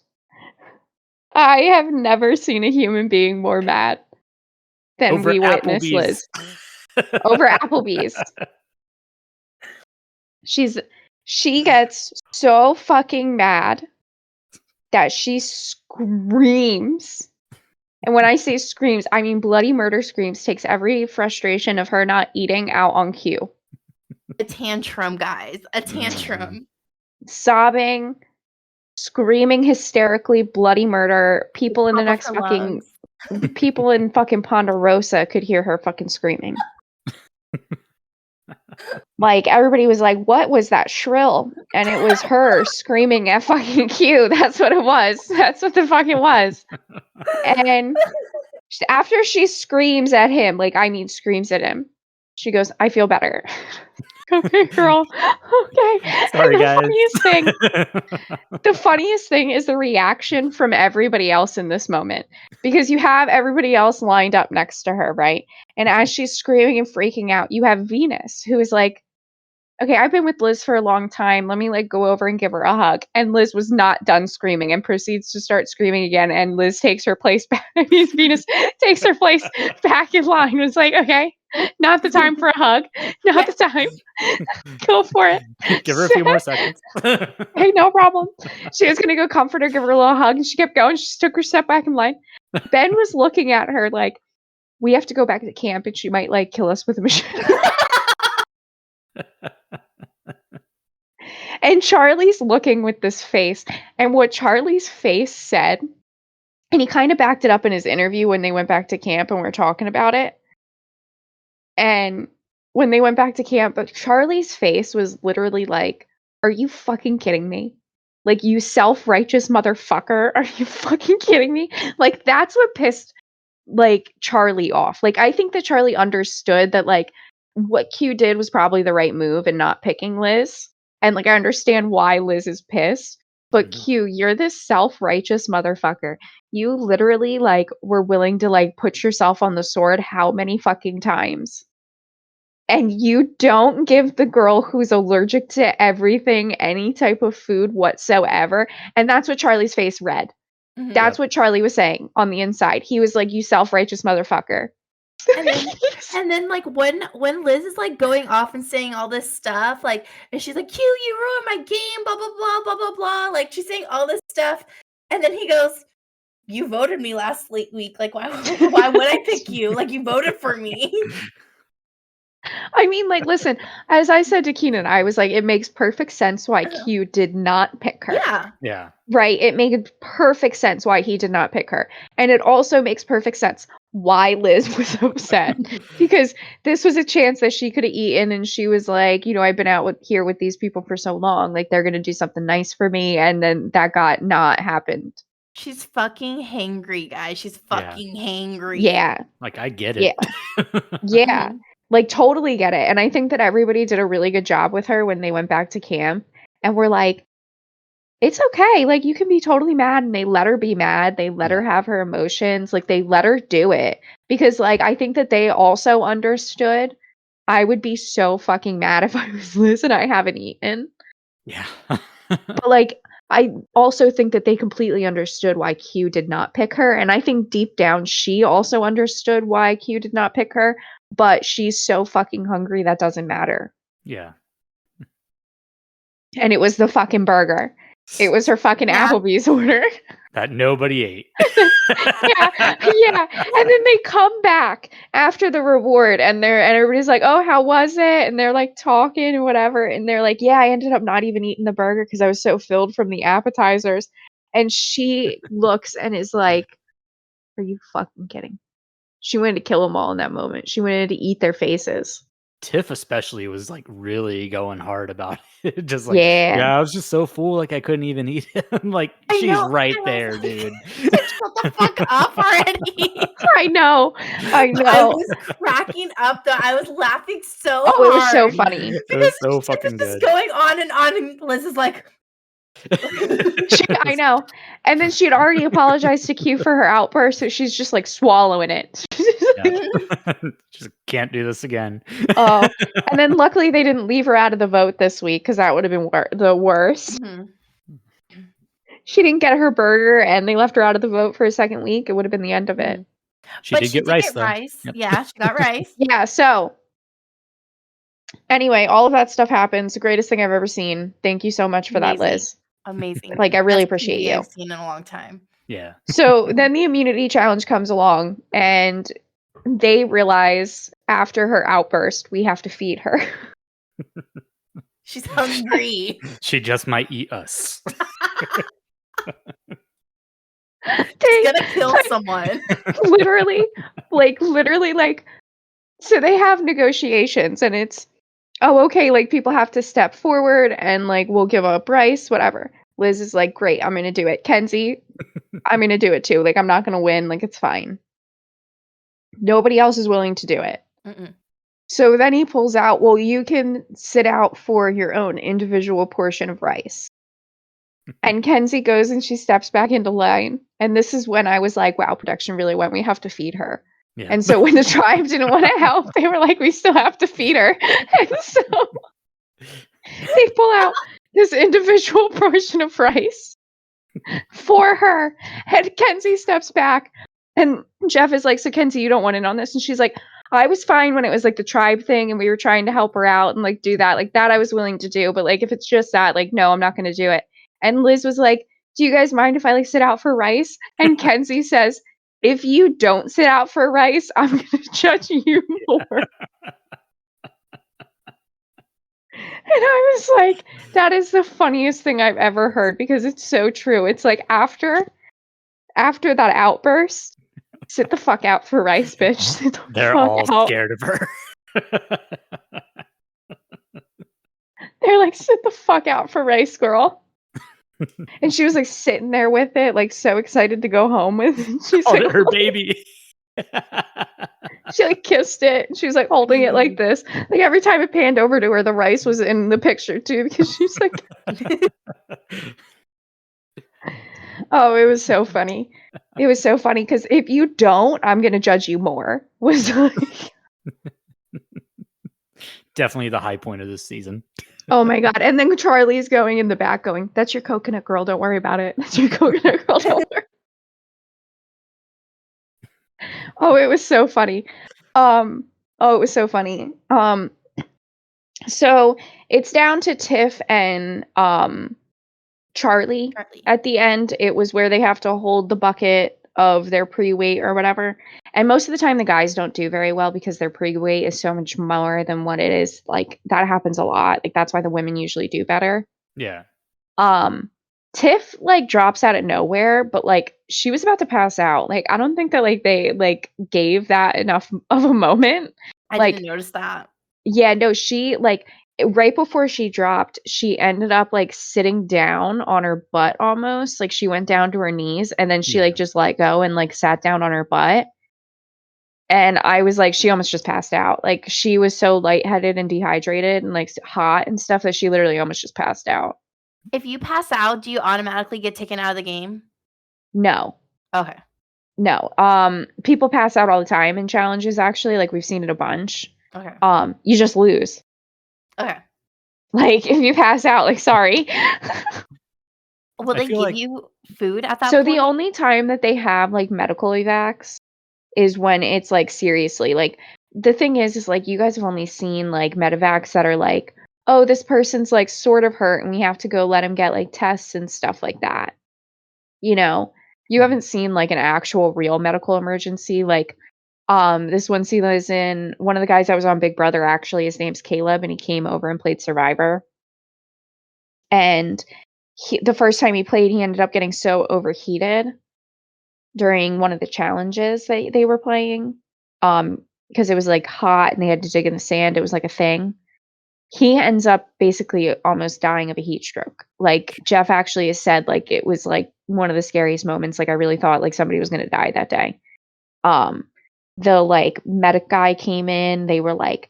I have never seen a human being more mad than Over we witnessed Applebee's. Liz. Over Applebee's. She gets so fucking mad that she screams. And when I say screams, I mean bloody murder screams. Takes every frustration of her not eating out on Q. A tantrum, guys. A tantrum. Sobbing, screaming hysterically, bloody murder. People in the Top of next her fucking lungs. people in fucking Ponderosa could hear her fucking screaming. Like, everybody was like, "What was that shrill?" And it was her screaming at fucking Q. That's what it was. That's what the fuck it was. And after she screams at him, like, I mean, screams at him, she goes, "I feel better." Okay, girl. Okay. Sorry, And guys. the funniest thing is the reaction from everybody else in this moment, because you have everybody else lined up next to her, right? And as she's screaming and freaking out, you have Venus, who is like, "Okay, I've been with Liz for a long time. Let me like go over and give her a hug." And Liz was not done screaming and proceeds to start screaming again. And Liz takes her place back. Venus takes her place back in line. It was like, okay, not the time for a hug. Not the time. Go for it. Give her a few more seconds. Hey, no problem. She was gonna go comfort her, give her a little hug, and she kept going. She just took her step back in line. Ben was looking at her like, "We have to go back to camp, and she might like kill us with a machine." And Charlie's looking with this face, and what Charlie's face said, and he kind of backed it up in his interview when they went back to camp and we were talking about it. And when they went back to camp, but Charlie's face was literally like, "Are you fucking kidding me? Like, you self-righteous motherfucker, are you fucking kidding me?" Like, that's what pissed, like, Charlie off. Like, I think that Charlie understood that, like, what Q did was probably the right move in not picking Liz. And, like, I understand why Liz is pissed. But Mhm. Q, you're this self-righteous motherfucker. You literally, like, were willing to, like, put yourself on the sword how many fucking times? And you don't give the girl who's allergic to everything any type of food whatsoever. And that's what Charlie's face read. Mhm. That's what Charlie was saying on the inside. He was like, "You self-righteous motherfucker." And then like when Liz is like going off and saying all this stuff, like, and she's like, "Q, you ruined my game, blah blah blah blah blah blah." Like, she's saying all this stuff, and then he goes, "You voted me last week. Like, why would I pick you? Like, you voted for me." I mean, like, listen, as I said to Keenan, I was like, it makes perfect sense why Q did not pick her. Yeah. Yeah. Right? It made perfect sense why he did not pick her. And it also makes perfect sense why Liz was upset. Because this was a chance that she could have eaten, and she was like, you know, I've been out here with these people for so long, like, they're gonna do something nice for me, and then that got not happened. She's fucking hangry, guys. She's fucking hangry. Yeah. Like, I get Yeah. it. Yeah. Mhm. Like, totally get it. And I think that everybody did a really good job with her when they went back to camp. And we're like, it's okay. Like, you can be totally mad. And they let her be mad. They let her have her emotions. Like, they let her do it. Because, like, I think that they also understood I would be so fucking mad if I was Liz and I haven't eaten. Yeah. But, like, I also think that they completely understood why Q did not pick her. And I think deep down, she also understood why Q did not pick her. But she's so fucking hungry that doesn't matter. Yeah. And it was the fucking burger. It was her fucking Yeah. Applebee's order. That nobody ate. Yeah. And then they come back after the reward, and everybody's like, "Oh, how was it?" And they're like talking and whatever, and they're like, "Yeah, I ended up not even eating the burger because I was so filled from the appetizers." And she looks and is like, "Are you fucking kidding?" She wanted to kill them all in that moment. She wanted to eat their faces. Tiff especially was like really going hard about it. Just like, Yeah. yeah, I was just so full, like I couldn't even eat it. I'm like, I she's know, right I was there, like, dude. Shut the fuck up already. I know. I know. was cracking up though. I was laughing so Oh, hard. it was so funny. It Because was so Tiff fucking is just good. going on, and Liz is like, I know. And then she had already apologized to Q for her outburst, so she's just like swallowing it. Yeah. Just can't do this again. Oh, and then luckily they didn't leave her out of the vote this week because that would have been the worst. Mhm. She didn't get her burger, and they left her out of the vote for a second week. It would have been the end of it. She did get rice though. Yep. Yeah, she got rice. Yeah. So anyway, all of that stuff happens. The greatest thing I've ever seen. Thank you so much for that, Amazing. Liz. Amazing. Like, I really Best appreciate TV you. I've seen in a long time. Yeah. So then the immunity challenge comes along, and they realize after her outburst, we have to feed her. She's hungry. Mm-hmm. She just might eat us. She's gonna kill someone. literally, like, so they have negotiations, and it's oh, okay, like people have to step forward and like we'll give up rice, whatever. Liz is like, great, I'm gonna do it. Kenzie, I'm gonna do it too. Like I'm not gonna win, like it's fine. Nobody else is willing to do it. Mm-mm. So then he pulls out, well, you can sit out for your own individual portion of rice. And Kenzie goes and she steps back into line. And this is when I was like, wow, production really went. We have to feed her. Yeah. And so when the tribe didn't want to help, they were like, we still have to feed her. And so they pull out this individual portion of rice for her. And Kenzie steps back. And Jeff is like, so Kenzie, you don't want in on this? And she's like, I was fine when it was like the tribe thing and we were trying to help her out and like do that. Like that I was willing to do. But like if it's just that, like, no, I'm not going to do it. And Liz was like, do you guys mind if I like sit out for rice? And Kenzie says, if you don't sit out for rice, I'm going to judge you more. And I was like, that is the funniest thing I've ever heard because it's so true. It's like after that outburst, sit the fuck out for rice, bitch. Sit the They're fuck all out. scared of her. They're like, sit the fuck out for rice, girl. And she was like sitting there with it, like so excited to go home with it. She's Oh, like, her baby. she like kissed it. She was like holding it like this. Like every time it panned over to her, the rice was in the picture too, because she's like, oh, it was so funny. It was so funny because if you don't, I'm gonna judge you more. Was like, Definitely the high point of this season. oh my god. And then Charlie's going in the back going, that's your coconut girl, don't worry about it. That's your coconut girl, don't worry. Oh, it was so funny. Oh, it was so funny. So it's down to Tiff and Charlie. Charlie. At the end. It was where they have to hold the bucket of their pre-weight or whatever. And most of the time the guys don't do very well because their pre-weight is so much more than what it is. Like that happens a lot. Like that's why the women usually do better. Yeah. Tiff like drops out of nowhere, but like she was about to pass out. Like I don't think that like they like gave that enough of a moment. I Like didn't notice that. yeah, no, she like right before she dropped, she ended up like sitting down on her butt almost. Like she went down to her knees and then she Yeah. like just let go and like sat down on her butt. And I was like, she almost just passed out. Like she was so lightheaded and dehydrated and like hot and stuff that she literally almost just passed out. If you pass out, do you automatically get taken out of the game? No. Okay. No. People pass out all the time in challenges actually. Like we've seen it a bunch. Okay. You just lose. Okay. Like if you pass out, like sorry. Will I they feel give like- you food at that So point? the only time that they have like medical evacs is when it's like seriously like the thing is like you guys have only seen like medevacs that are like, oh, this person's like sort of hurt and we have to go let him get like tests and stuff like that. You know, you haven't seen like an actual real medical emergency. Like this one scene was in one of the guys that was on Big Brother actually, his name's Caleb and he came over and played Survivor. And the first time he played, he ended up getting so overheated during one of the challenges that they were playing because it was like hot and they had to dig in the sand. It was like a thing. He ends up basically almost dying of a heat stroke. Like Jeff actually has said like it was like one of the scariest moments. Like I really thought like somebody was going to die that day. The like medic guy came in, they were like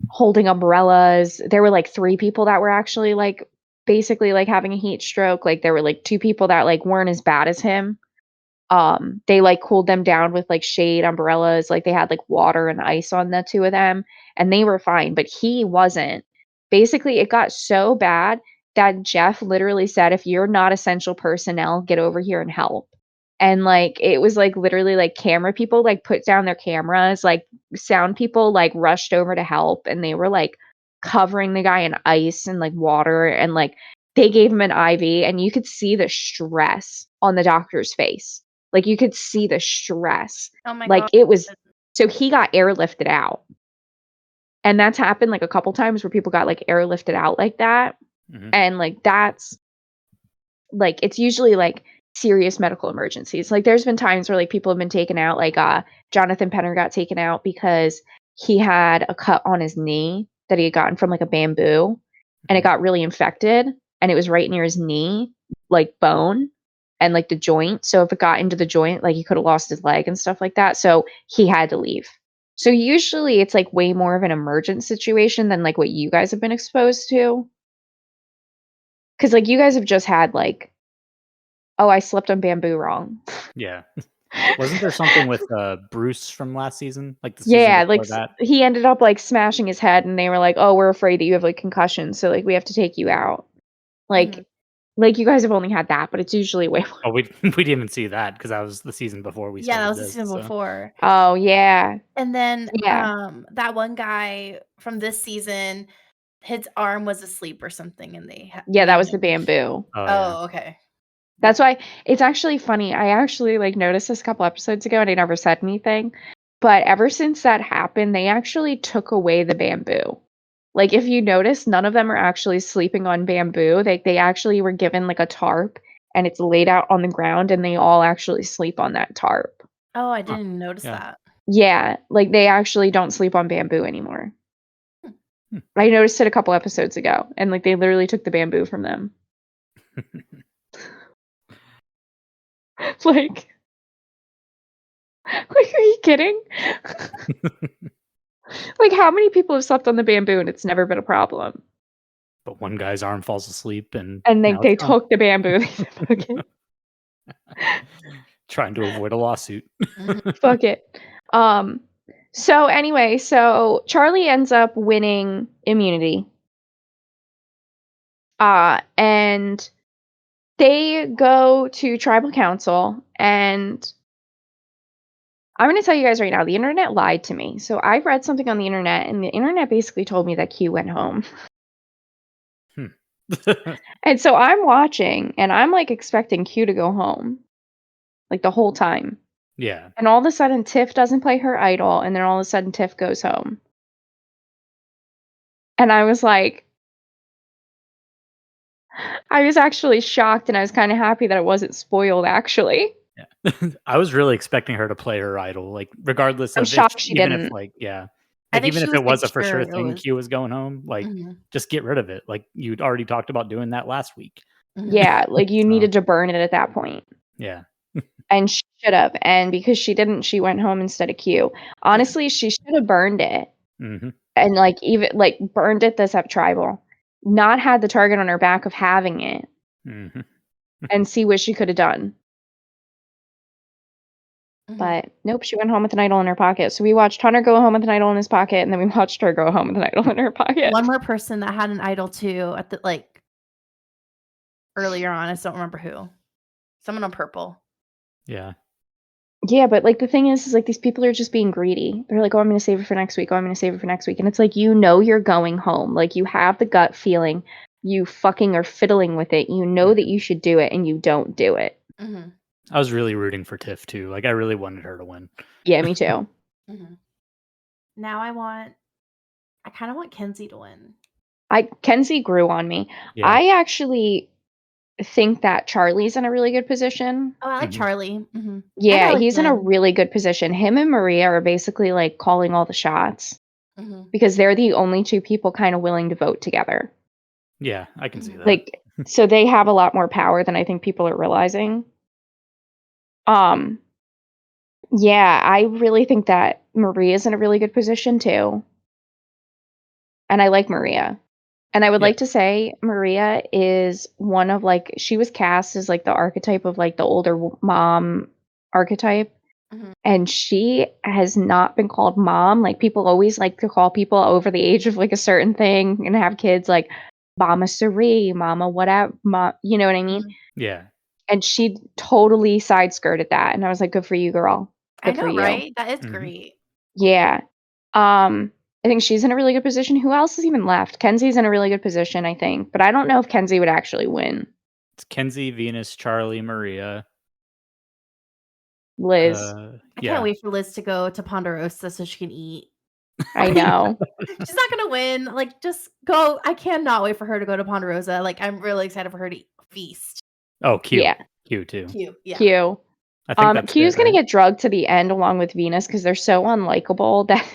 holding umbrellas. There were like 3 people that were actually like basically like having a heat stroke. Like there were like 2 people that like weren't as bad as him. They like cooled them down with like shade umbrellas. Like they had like water and ice on the 2 of them and they were fine, but he wasn't. Basically it got so bad that Jeff literally said, if you're not essential personnel, get over here and help. And like it was like literally like camera people like put down their cameras, like sound people like rushed over to help and they were like covering the guy in ice and like water and like they gave him an IV and you could see the stress on the doctor's face. Like you could see the stress. Oh my Like god. it was so he got airlifted out. And that's happened like a couple times where people got like airlifted out like that. Mhm. And like that's like it's usually like serious medical emergencies. Like there's been times where like people have been taken out, like Jonathan Penner got taken out because he had a cut on his knee that he had gotten from like a bamboo, and it got really infected, and it was right near his knee, like bone and like the joint. So if it got into the joint, like he could have lost his leg and stuff like that. So he had to leave. So usually it's like way more of an emergent situation than like what you guys have been exposed to. Cause like you guys have just had like, oh, I slipped on bamboo wrong. Yeah. Wasn't there something with Bruce from last season? Like the season Yeah, before like that? he ended up like smashing his head, and they were like, "Oh, we're afraid that you have like concussion, so like we have to take you out." Like, like you guys have only had that, but it's usually way more. Oh, we didn't even see that because that was the season before we Yeah, started that was the this. season So. before. Oh yeah, And then yeah, that one guy from this season, his arm was asleep or something, and they yeah. made That was the him. bamboo. Oh, yeah. Oh, okay. That's why it's actually funny. I actually like noticed this a couple episodes ago, and I never said anything. But ever since that happened, they actually took away the bamboo. Like if you notice, none of them are actually sleeping on bamboo. They actually were given like a tarp, and it's laid out on the ground, and they all actually sleep on that tarp. Oh, I didn't even notice Yeah. that. Yeah, like they actually don't sleep on bamboo anymore. Hmm. I noticed it a couple episodes ago, and like they literally took the bamboo from them. Like, are you kidding? Like, how many people have slept on the bamboo and it's never been a problem? But one guy's arm falls asleep and And now they it's gone. took the bamboo. They said, fuck it. Trying to avoid a lawsuit. Fuck it. So anyway, so Charlie ends up winning immunity. And they go to tribal council, and I'm going to tell you guys right now, the internet lied to me. So I read something on the internet, and the internet basically told me that Q went home. And so I'm watching, and I'm like expecting Q to go home, like the whole time. Yeah. And all of a sudden, Tiff doesn't play her idol, and then all of a sudden, Tiff goes home. And I was like, I was actually shocked, and I was kind of happy that it wasn't spoiled, actually. Yeah. I was really expecting her to play her idol, like regardless I'm of shocked she even if didn't. like yeah. I Like think even she if was it was like a for sure sure it thing was. Q was going home, like just get rid of it. Like you'd already talked about doing that last week. Yeah, like you So, needed to burn it at that point. yeah. And she should have. And because she didn't, she went home instead of Q. Honestly, she should have burned it. Hmm. And like even like burned it this up tribal. Not had the target on her back of having it. Hmm. And see what she could have done. But nope, she went home with an idol in her pocket. So we watched Hunter go home with an idol in his pocket, and then we watched her go home with an idol in her pocket. One more person that had an idol too at the like earlier on. I just don't remember who. Someone on purple. Yeah. Yeah, but like the thing is like these people are just being greedy. They're like, oh, I'm gonna save it for next week. Oh, I'm gonna save it for next week. And it's like, you know, you're going home. Like you have the gut feeling. You fucking are fiddling with it. You know that you should do it, and you don't do it. I was really rooting for Tiff too. Like I really wanted her to win. Yeah, me too. Now I kind of want Kenzie to win. Kenzie grew on me. Yeah. I actually think that Charlie's in a really good position. Oh, I like Charlie. Yeah, I like he's in a Lynn. really good position. Him and Maria are basically like calling all the shots because they're the only two people kind of willing to vote together. Yeah, I can see that. Like, so they have a lot more power than I think people are realizing. Yeah, I really think that Maria's in a really good position too. And I like Maria. And I would Yeah. like to say Maria is one of like, she was cast as like the archetype of like the older mom archetype. And she has not been called mom. Like people always like to call people over the age of like a certain thing and have kids like Mama Sari, Mama whatever, you know what I mean? Yeah. And she totally side skirted that. And I was like, good for you, girl. I Good for know, you. right? That is great. Yeah. I think she's in a really good position. Who else is even left? Kenzie's in a really good position, I think. But I don't know if Kenzie would actually win. It's Kenzie, Venus, Charlie, Maria. Liz. I can't wait for Liz to go to Ponderosa so she can eat. I know. She's not gonna win. Like, just go. I cannot wait for her to go to Ponderosa. Like, I'm really excited for her to feast. Oh, Q. Yeah. Q too. Q. Yeah. Q. I think that's Q's it, gonna right? get drugged to the end along with Venus because they're so unlikable that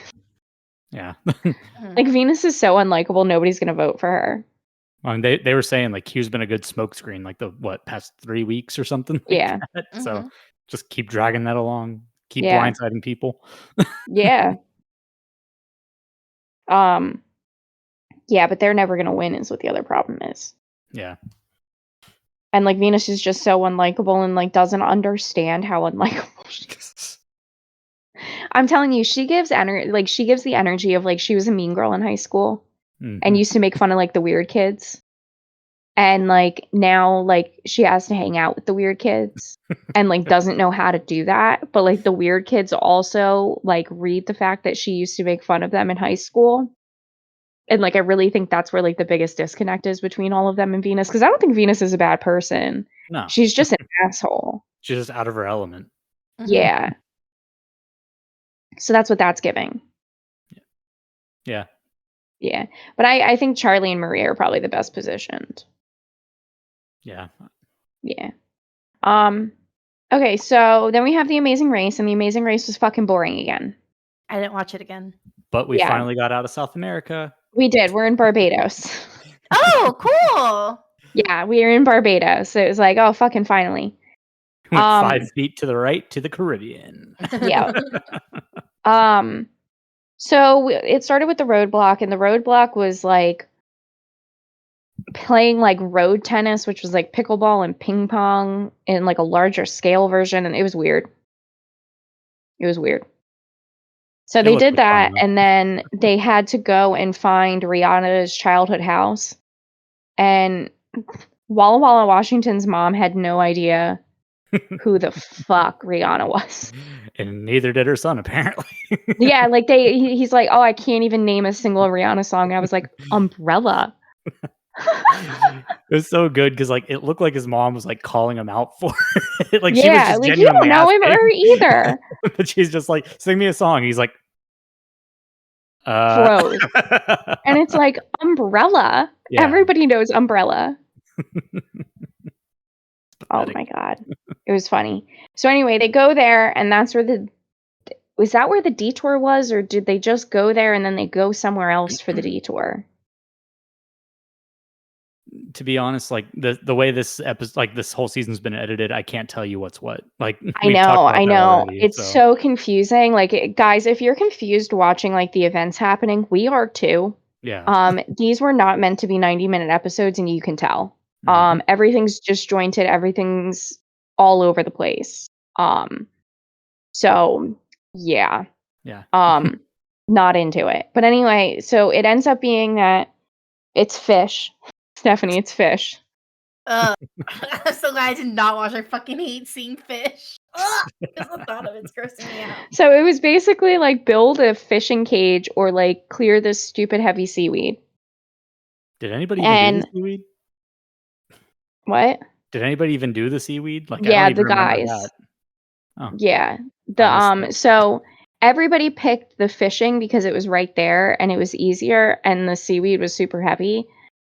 Yeah. Like Venus is so unlikable, nobody's gonna vote for her. I mean, they were saying like Q's been a good smokescreen like the past 3 weeks or something like Yeah. that. So Mhm. just keep dragging that along. Keep Yeah. blindsiding people. Yeah. Yeah, but they're never gonna win is what the other problem is. Yeah. And like Venus is just so unlikable and like doesn't understand how unlikable she is. I'm telling you, she gives she gives the energy of like she was a mean girl in high school and Mhm. used to make fun of like the weird kids. And like now like she has to hang out with the weird kids and like doesn't know how to do that. But like the weird kids also like read the fact that she used to make fun of them in high school. And like I really think that's where like the biggest disconnect is between all of them and Venus. Because I don't think Venus is a bad person. No. She's just an asshole. She's just out of her element. Mhm. Yeah. So that's what that's giving. Yeah. Yeah. But I think Charlie and Maria are probably the best positioned. Yeah. Yeah. Okay, so then we have The Amazing Race, and The Amazing Race was fucking boring again. I didn't watch it again. But we Yeah. finally got out of South America. We did. We're in Barbados. Oh, cool. Yeah, we are in Barbados. So it was like, oh, fucking finally. Went 5 feet to the right to the Caribbean. Yeah. So it started with the roadblock, and the roadblock was like playing like road tennis, which was like pickleball and ping pong in like a larger scale version, and it was weird. It was weird. So It they looked did like fun, that, though. and then they had to go and find Rihanna's childhood house. And Walla Walla Washington's mom had no idea who the fuck Rihanna was. And neither did her son, apparently. Yeah, like he's like, oh, I can't even name a single Rihanna song. I was like, Umbrella. It was so good because like it looked like his mom was like calling him out for it. Like she was Yeah, just like you genuinely don't know him asking. or either. But she's just like, sing me a song. He's like, Froze. And it's like Umbrella. Yeah. Everybody knows Umbrella. Oh pathetic. my god. It was funny. So anyway, they go there, and that's where was that where the detour was, or did they just go there and then they go somewhere else for the detour? To be honest, like the way this episode, like this whole season's been edited, I can't tell you what's what. Like I we've talked know, about I that know. already, It's so confusing. Like, guys, if you're confused watching like the events happening, we are too. yeah. These were not meant to be 90-minute episodes, and you can tell. Mhm. Everything's disjointed, everything's all over the place. So yeah. Yeah. Not into it. But anyway, so it ends up being that it's fish. Stephanie, it's fish. I'm so glad I did not watch. I fucking hate seeing fish. Just the thought of it's grossing me out. So it was basically like build a fishing cage or like clear this stupid heavy seaweed. Did anybody even do And the seaweed? what? Did anybody even do the seaweed? Like I Yeah, don't even the remember guys. that. Oh, Yeah. I missed it. So everybody picked the fishing because it was right there and it was easier and the seaweed was super heavy.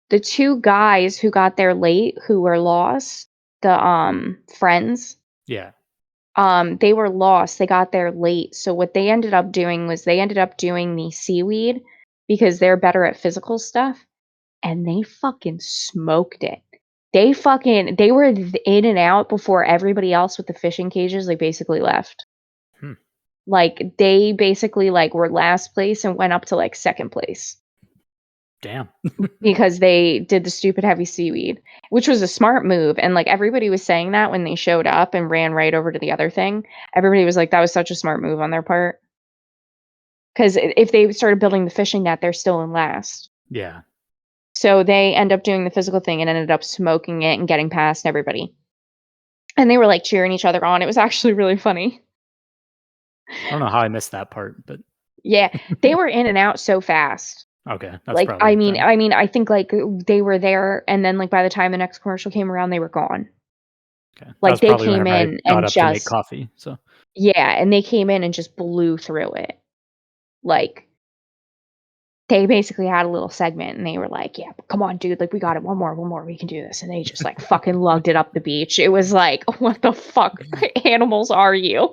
The two guys who got there late who were lost, the friends, Yeah. they were lost. They got there late. So what they ended up doing was they ended up doing the seaweed because they're better at physical stuff, and they fucking smoked it. They were in and out before everybody else with the fishing cages like basically left. Hmm. Like they basically like were last place and went up to like second place Damn. because they did the stupid heavy seaweed, which was a smart move. And like everybody was saying that when they showed up and ran right over to the other thing, everybody was like, that was such a smart move on their part. Because if they started building the fishing net, they're still in last. Yeah. So they end up doing the physical thing and ended up smoking it and getting past everybody. And they were like cheering each other on. It was actually really funny. I don't know how I missed that part, but Yeah, they were in and out so fast. okay. That's Like probably it then. I think like they were there and then like by the time the next commercial came around, they were gone. Okay. Like That's they probably came whenever I in got and up to make just coffee. So yeah, and they came in and just blew through it. Like they basically had a little segment and they were like, yeah, come on, dude, like we got it. One more, we can do this. And they just like fucking lugged it up the beach. It was like, what the fuck animals are you?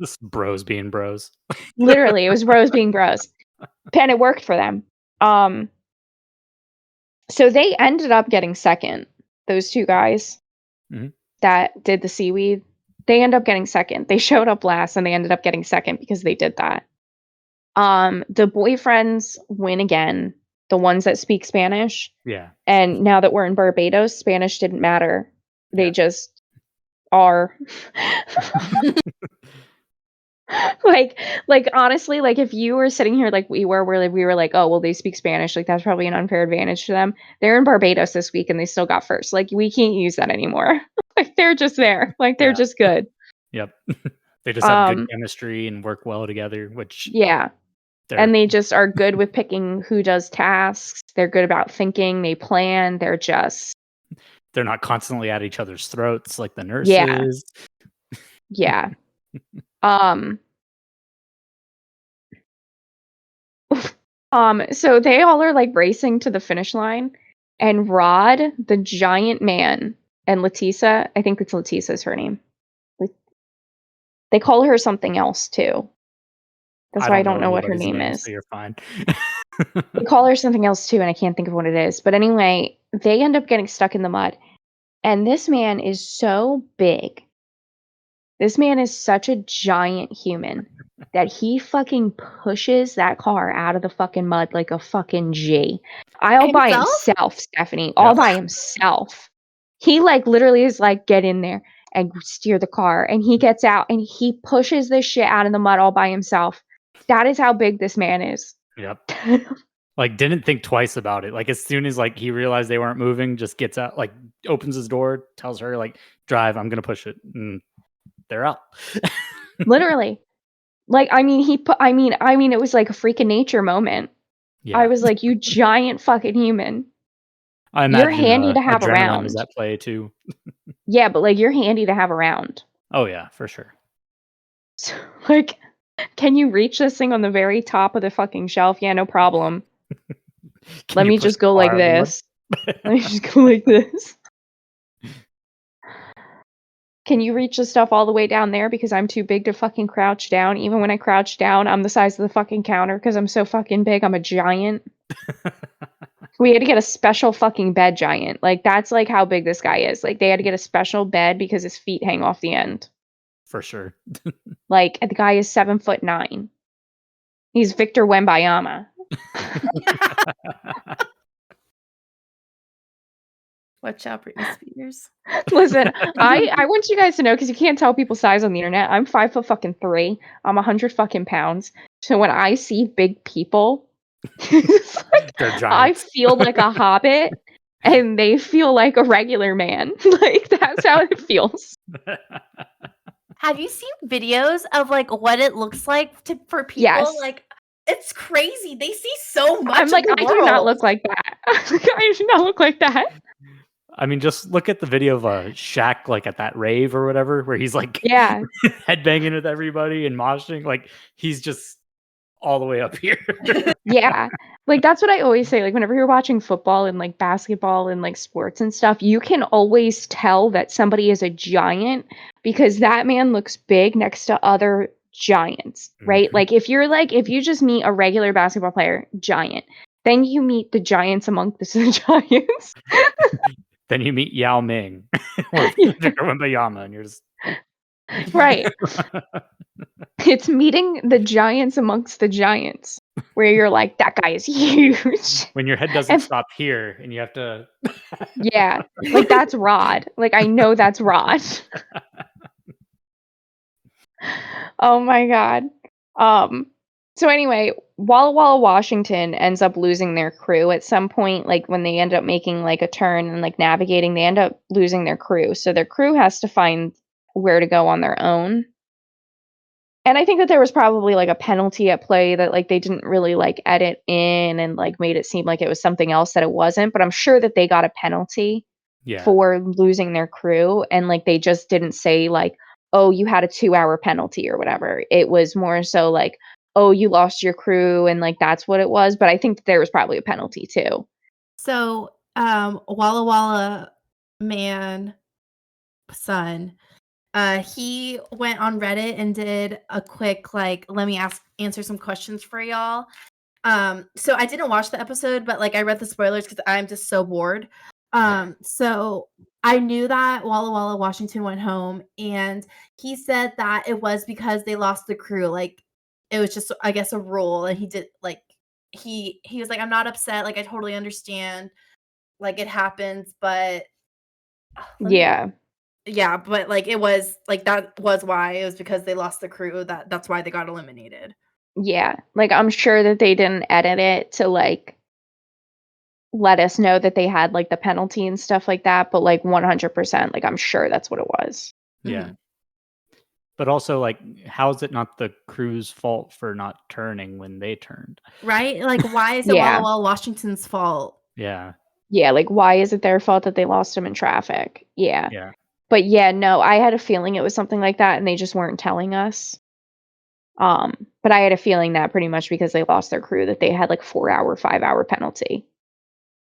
just bros being bros. Literally, it was bros being bros. And it worked for them. So they ended up getting second. Those two guys that did the seaweed, they ended up getting second. They showed up last and they ended up getting second because they did that. The boyfriends win again, the ones that speak Spanish. Yeah. And now that we're in Barbados, Spanish didn't matter. They Yeah. just are. like honestly, like if you were sitting here like we were, where we were like, oh well, they speak Spanish, like that's probably an unfair advantage to them. They're in Barbados this week and they still got first. Like we can't use that anymore. Like they're just there. Like they're just good. Yep. They just have good chemistry and work well together, which yeah. And they just are good with picking who does tasks. They're good about thinking. They plan. They're not constantly at each other's throats like the nurses. Yeah. So they all are like racing to the finish line, and Rod, the giant man, and Letisa, I think it's Letisa's her name. They call her something else too. That's why I don't know what her name is. So you're fine. They call her something else too, and I can't think of what it is. But anyway, they end up getting stuck in the mud. And this man is so big. This man is such a giant human that he fucking pushes that car out of the fucking mud like a fucking G. All by himself, Stephanie. All by himself. He like literally is like, get in there and steer the car. And he gets out and he pushes this shit out of the mud all by himself. That is how big this man is. Yep. Like didn't think twice about it. Like as soon as like he realized they weren't moving, just gets out, like opens his door, tells her like, drive, I'm gonna push it. And they're out. Literally. Like, I mean, it was like a freak of nature moment. Yeah. I was like, you giant fucking human. I imagine you're handy to have adrenaline around. Was at play too. Yeah, but like you're handy to have around. Oh yeah, for sure. So, like, can you reach this thing on the very top of the fucking shelf? Yeah, no problem. Let me just go like this. Let me just go like this. Can you reach the stuff all the way down there? Because I'm too big to fucking crouch down. Even when I crouch down, I'm the size of the fucking counter because I'm so fucking big. I'm a giant. We had to get a special fucking bed giant. Like, that's like how big this guy is. Like, they had to get a special bed because his feet hang off the end. For sure. Like, the guy is 7'9". He's Victor Wembanyama. Watch out, Britney Spears. Listen, I want you guys to know, because you can't tell people's size on the internet. I'm 5'3". I'm 100 fucking pounds. So when I see big people, like, I feel like a hobbit, and they feel like a regular man. Like that's how it feels. Have you seen videos of like what it looks like for people? Yes. Like it's crazy. They see so much. I'm like, I do not look like that. I do not look like that. I mean, just look at the video of Shaq, like at that rave or whatever, where he's like, headbanging with everybody and moshing. Like he's just all the way up here. Yeah, like that's what I always say. Like whenever you're watching football and like basketball and like sports and stuff, you can always tell that somebody is a giant because that man looks big next to other giants, right? Mm-hmm. Like if you just meet a regular basketball player, giant, then you meet the giants amongst the giants. Then you meet Yao Ming or Victor Wembanyama, and you're just right. It's meeting the giants amongst the giants, where you're like, that guy is huge. When your head doesn't stop here, and you have to. Yeah, like that's Rod. Like I know that's Rod. Oh my god. So anyway, Walla Walla, Washington ends up losing their crew at some point. Like when they end up making like a turn and like navigating, they end up losing their crew. So their crew has to find where to go on their own. And I think that there was probably like a penalty at play that like they didn't really like edit in and like made it seem like it was something else that it wasn't. But I'm sure that they got a penalty for losing their crew. And like they just didn't say like, oh, you had a 2-hour penalty or whatever. It was more so like, oh, you lost your crew, and like that's what it was. But I think that there was probably a penalty too. So Walla Walla man son, he went on Reddit and did a quick like, let me answer some questions for y'all. So I didn't watch the episode, but like I read the spoilers because I'm just so bored. So I knew that Walla Walla Washington went home, and he said that it was because they lost the crew. Like it was just, I guess, a rule, and he did like he was like, I'm not upset. Like I totally understand. Like it happens, but let me Yeah. yeah, but like it was like that was why it was because they lost the crew that's why they got eliminated. Yeah. Like, I'm sure that they didn't edit it to, like, let us know that they had, like, the penalty and stuff like that, but, like, 100%, like, I'm sure that's what it was. Yeah. Mhm. But also, like, how is it not the crew's fault for not turning when they turned? Right? Like why is it Yeah. Walla Walla Washington's fault? Yeah. Yeah, like, why is it their fault that they lost him in traffic? Yeah. Yeah. But, yeah, no, I had a feeling it was something like that, and they just weren't telling us. But I had a feeling that pretty much because they lost their crew that they had, like, 4-hour, 5-hour penalty.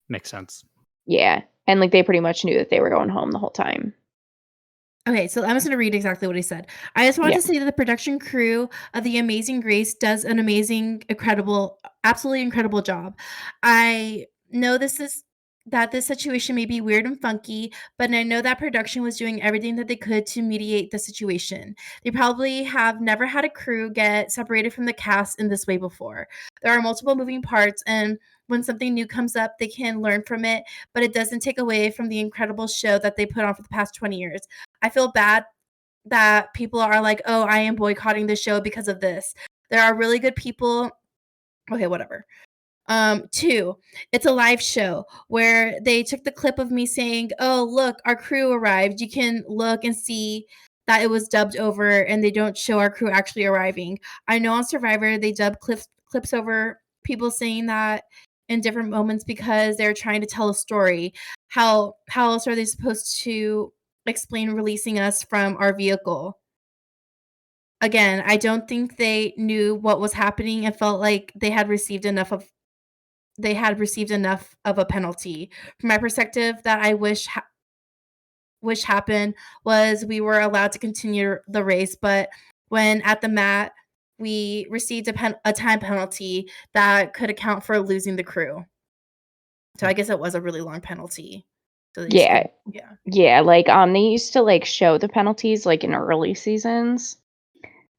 Makes sense. Yeah, and, like, they pretty much knew that they were going home the whole time. Okay, so I'm just gonna read exactly what he said. I just wanted Yeah. to say that the production crew of The Amazing Grace does an amazing, incredible, absolutely incredible job. I know this situation may be weird and funky, but I know that production was doing everything that they could to mediate the situation. They probably have never had a crew get separated from the cast in this way before. There are multiple moving parts, and when something new comes up, they can learn from it, but it doesn't take away from the incredible show that they put on for the past 20 years. I feel bad that people are like, "Oh, I am boycotting the show because of this." There are really good people. Okay, whatever. 2, it's a live show where they took the clip of me saying, "Oh, look, our crew arrived." You can look and see that it was dubbed over and they don't show our crew actually arriving. I know on Survivor they dub clips over people saying that in different moments because they're trying to tell a story. How else are they supposed to explain releasing us from our vehicle? Again, I don't think they knew what was happening and felt like they had received enough of a penalty. From my perspective, that I wish happened was we were allowed to continue the race, but when at the mat, we received a time penalty that could account for losing the crew. So I guess it was a really long penalty. So they just Yeah. couldn't yeah. Yeah, like, they used to, like, show the penalties, like, in early seasons.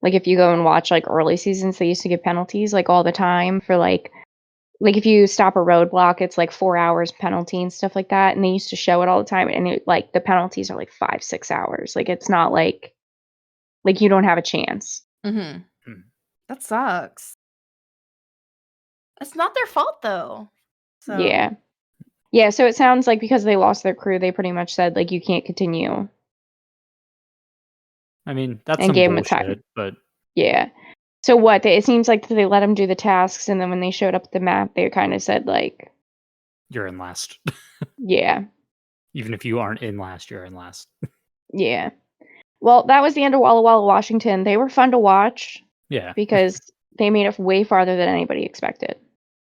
Like, if you go and watch, like, early seasons, they used to give penalties, like, all the time for, like, if you stop a roadblock, it's, like, 4 hours penalty and stuff like that, and they used to show it all the time, and like, the penalties are, like, 5, 6 hours. Like, it's not like you don't have a chance. Mhm. Hmm. That sucks. It's not their fault though. So Yeah. Yeah, so it sounds like because they lost their crew, they pretty much said, like, "You can't continue," I mean, that's and some gave 'em a time. bullshit, but Yeah. So what? It seems like they let them do the tasks, and then when they showed up at the map, they kinda said, like, you're in last. "Yeah. Even if you aren't in last, you're in last. Yeah." Well, that was the end of Walla Walla, Washington. They were fun to watch Yeah. because they made it way farther than anybody expected.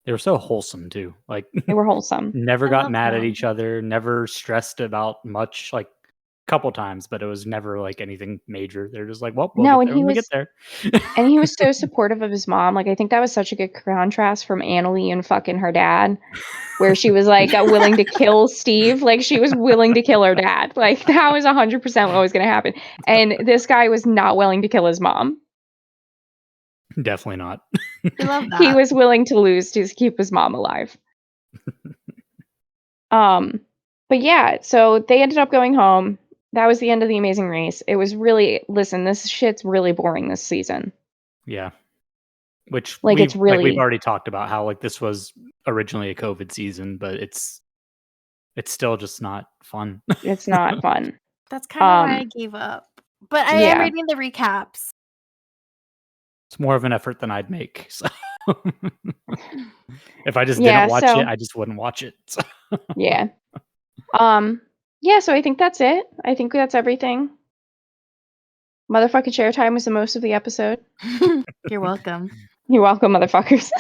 They were so wholesome too. Like They were wholesome. never I got love mad at them. each other, never stressed about much, like a couple times, but it was never like anything major. They're just like, well, we'll No, get and there he when we get was there. so supportive of his mom. Like, I think that was such a good contrast from Annalie and fucking her dad, where she was, like, willing to kill Steve. Like, she was willing to kill her dad. Like, that was 100% what was gonna happen. And this guy was not willing to kill his mom. Definitely not. I love that. He was willing to lose to keep his mom alive. But yeah, so they ended up going home. That was the end of The Amazing Race. It was really, listen, this shit's really boring this season. Yeah. Which Like, it's we've really, already talked about how like this was originally a COVID season, but it's still just not fun. it's not fun. That's kind of why I Um, gave up. But I am yeah, reading the recaps. It's more of an effort than I'd make. So if I just yeah, didn't watch it, so, I just wouldn't watch it. So. yeah. Yeah, so I think that's it. I think that's everything. Motherfucking share time was the most of the episode. You're welcome. You're welcome, motherfuckers.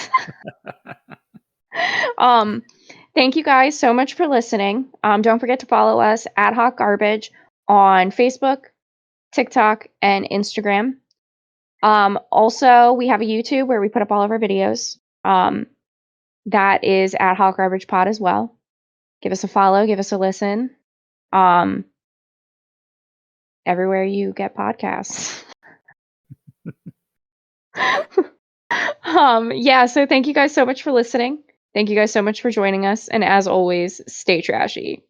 Thank you guys so much for listening. Don't forget to follow us at Hot Garbage on Facebook, TikTok, and Instagram. Also, we have a YouTube where we put up all of our videos. That is at Hot Garbage Pod as well. Give us a follow, give us a listen. Everywhere you get podcasts. Yeah, so thank you guys so much for listening. Thank you guys so much for joining us. And as always, stay trashy.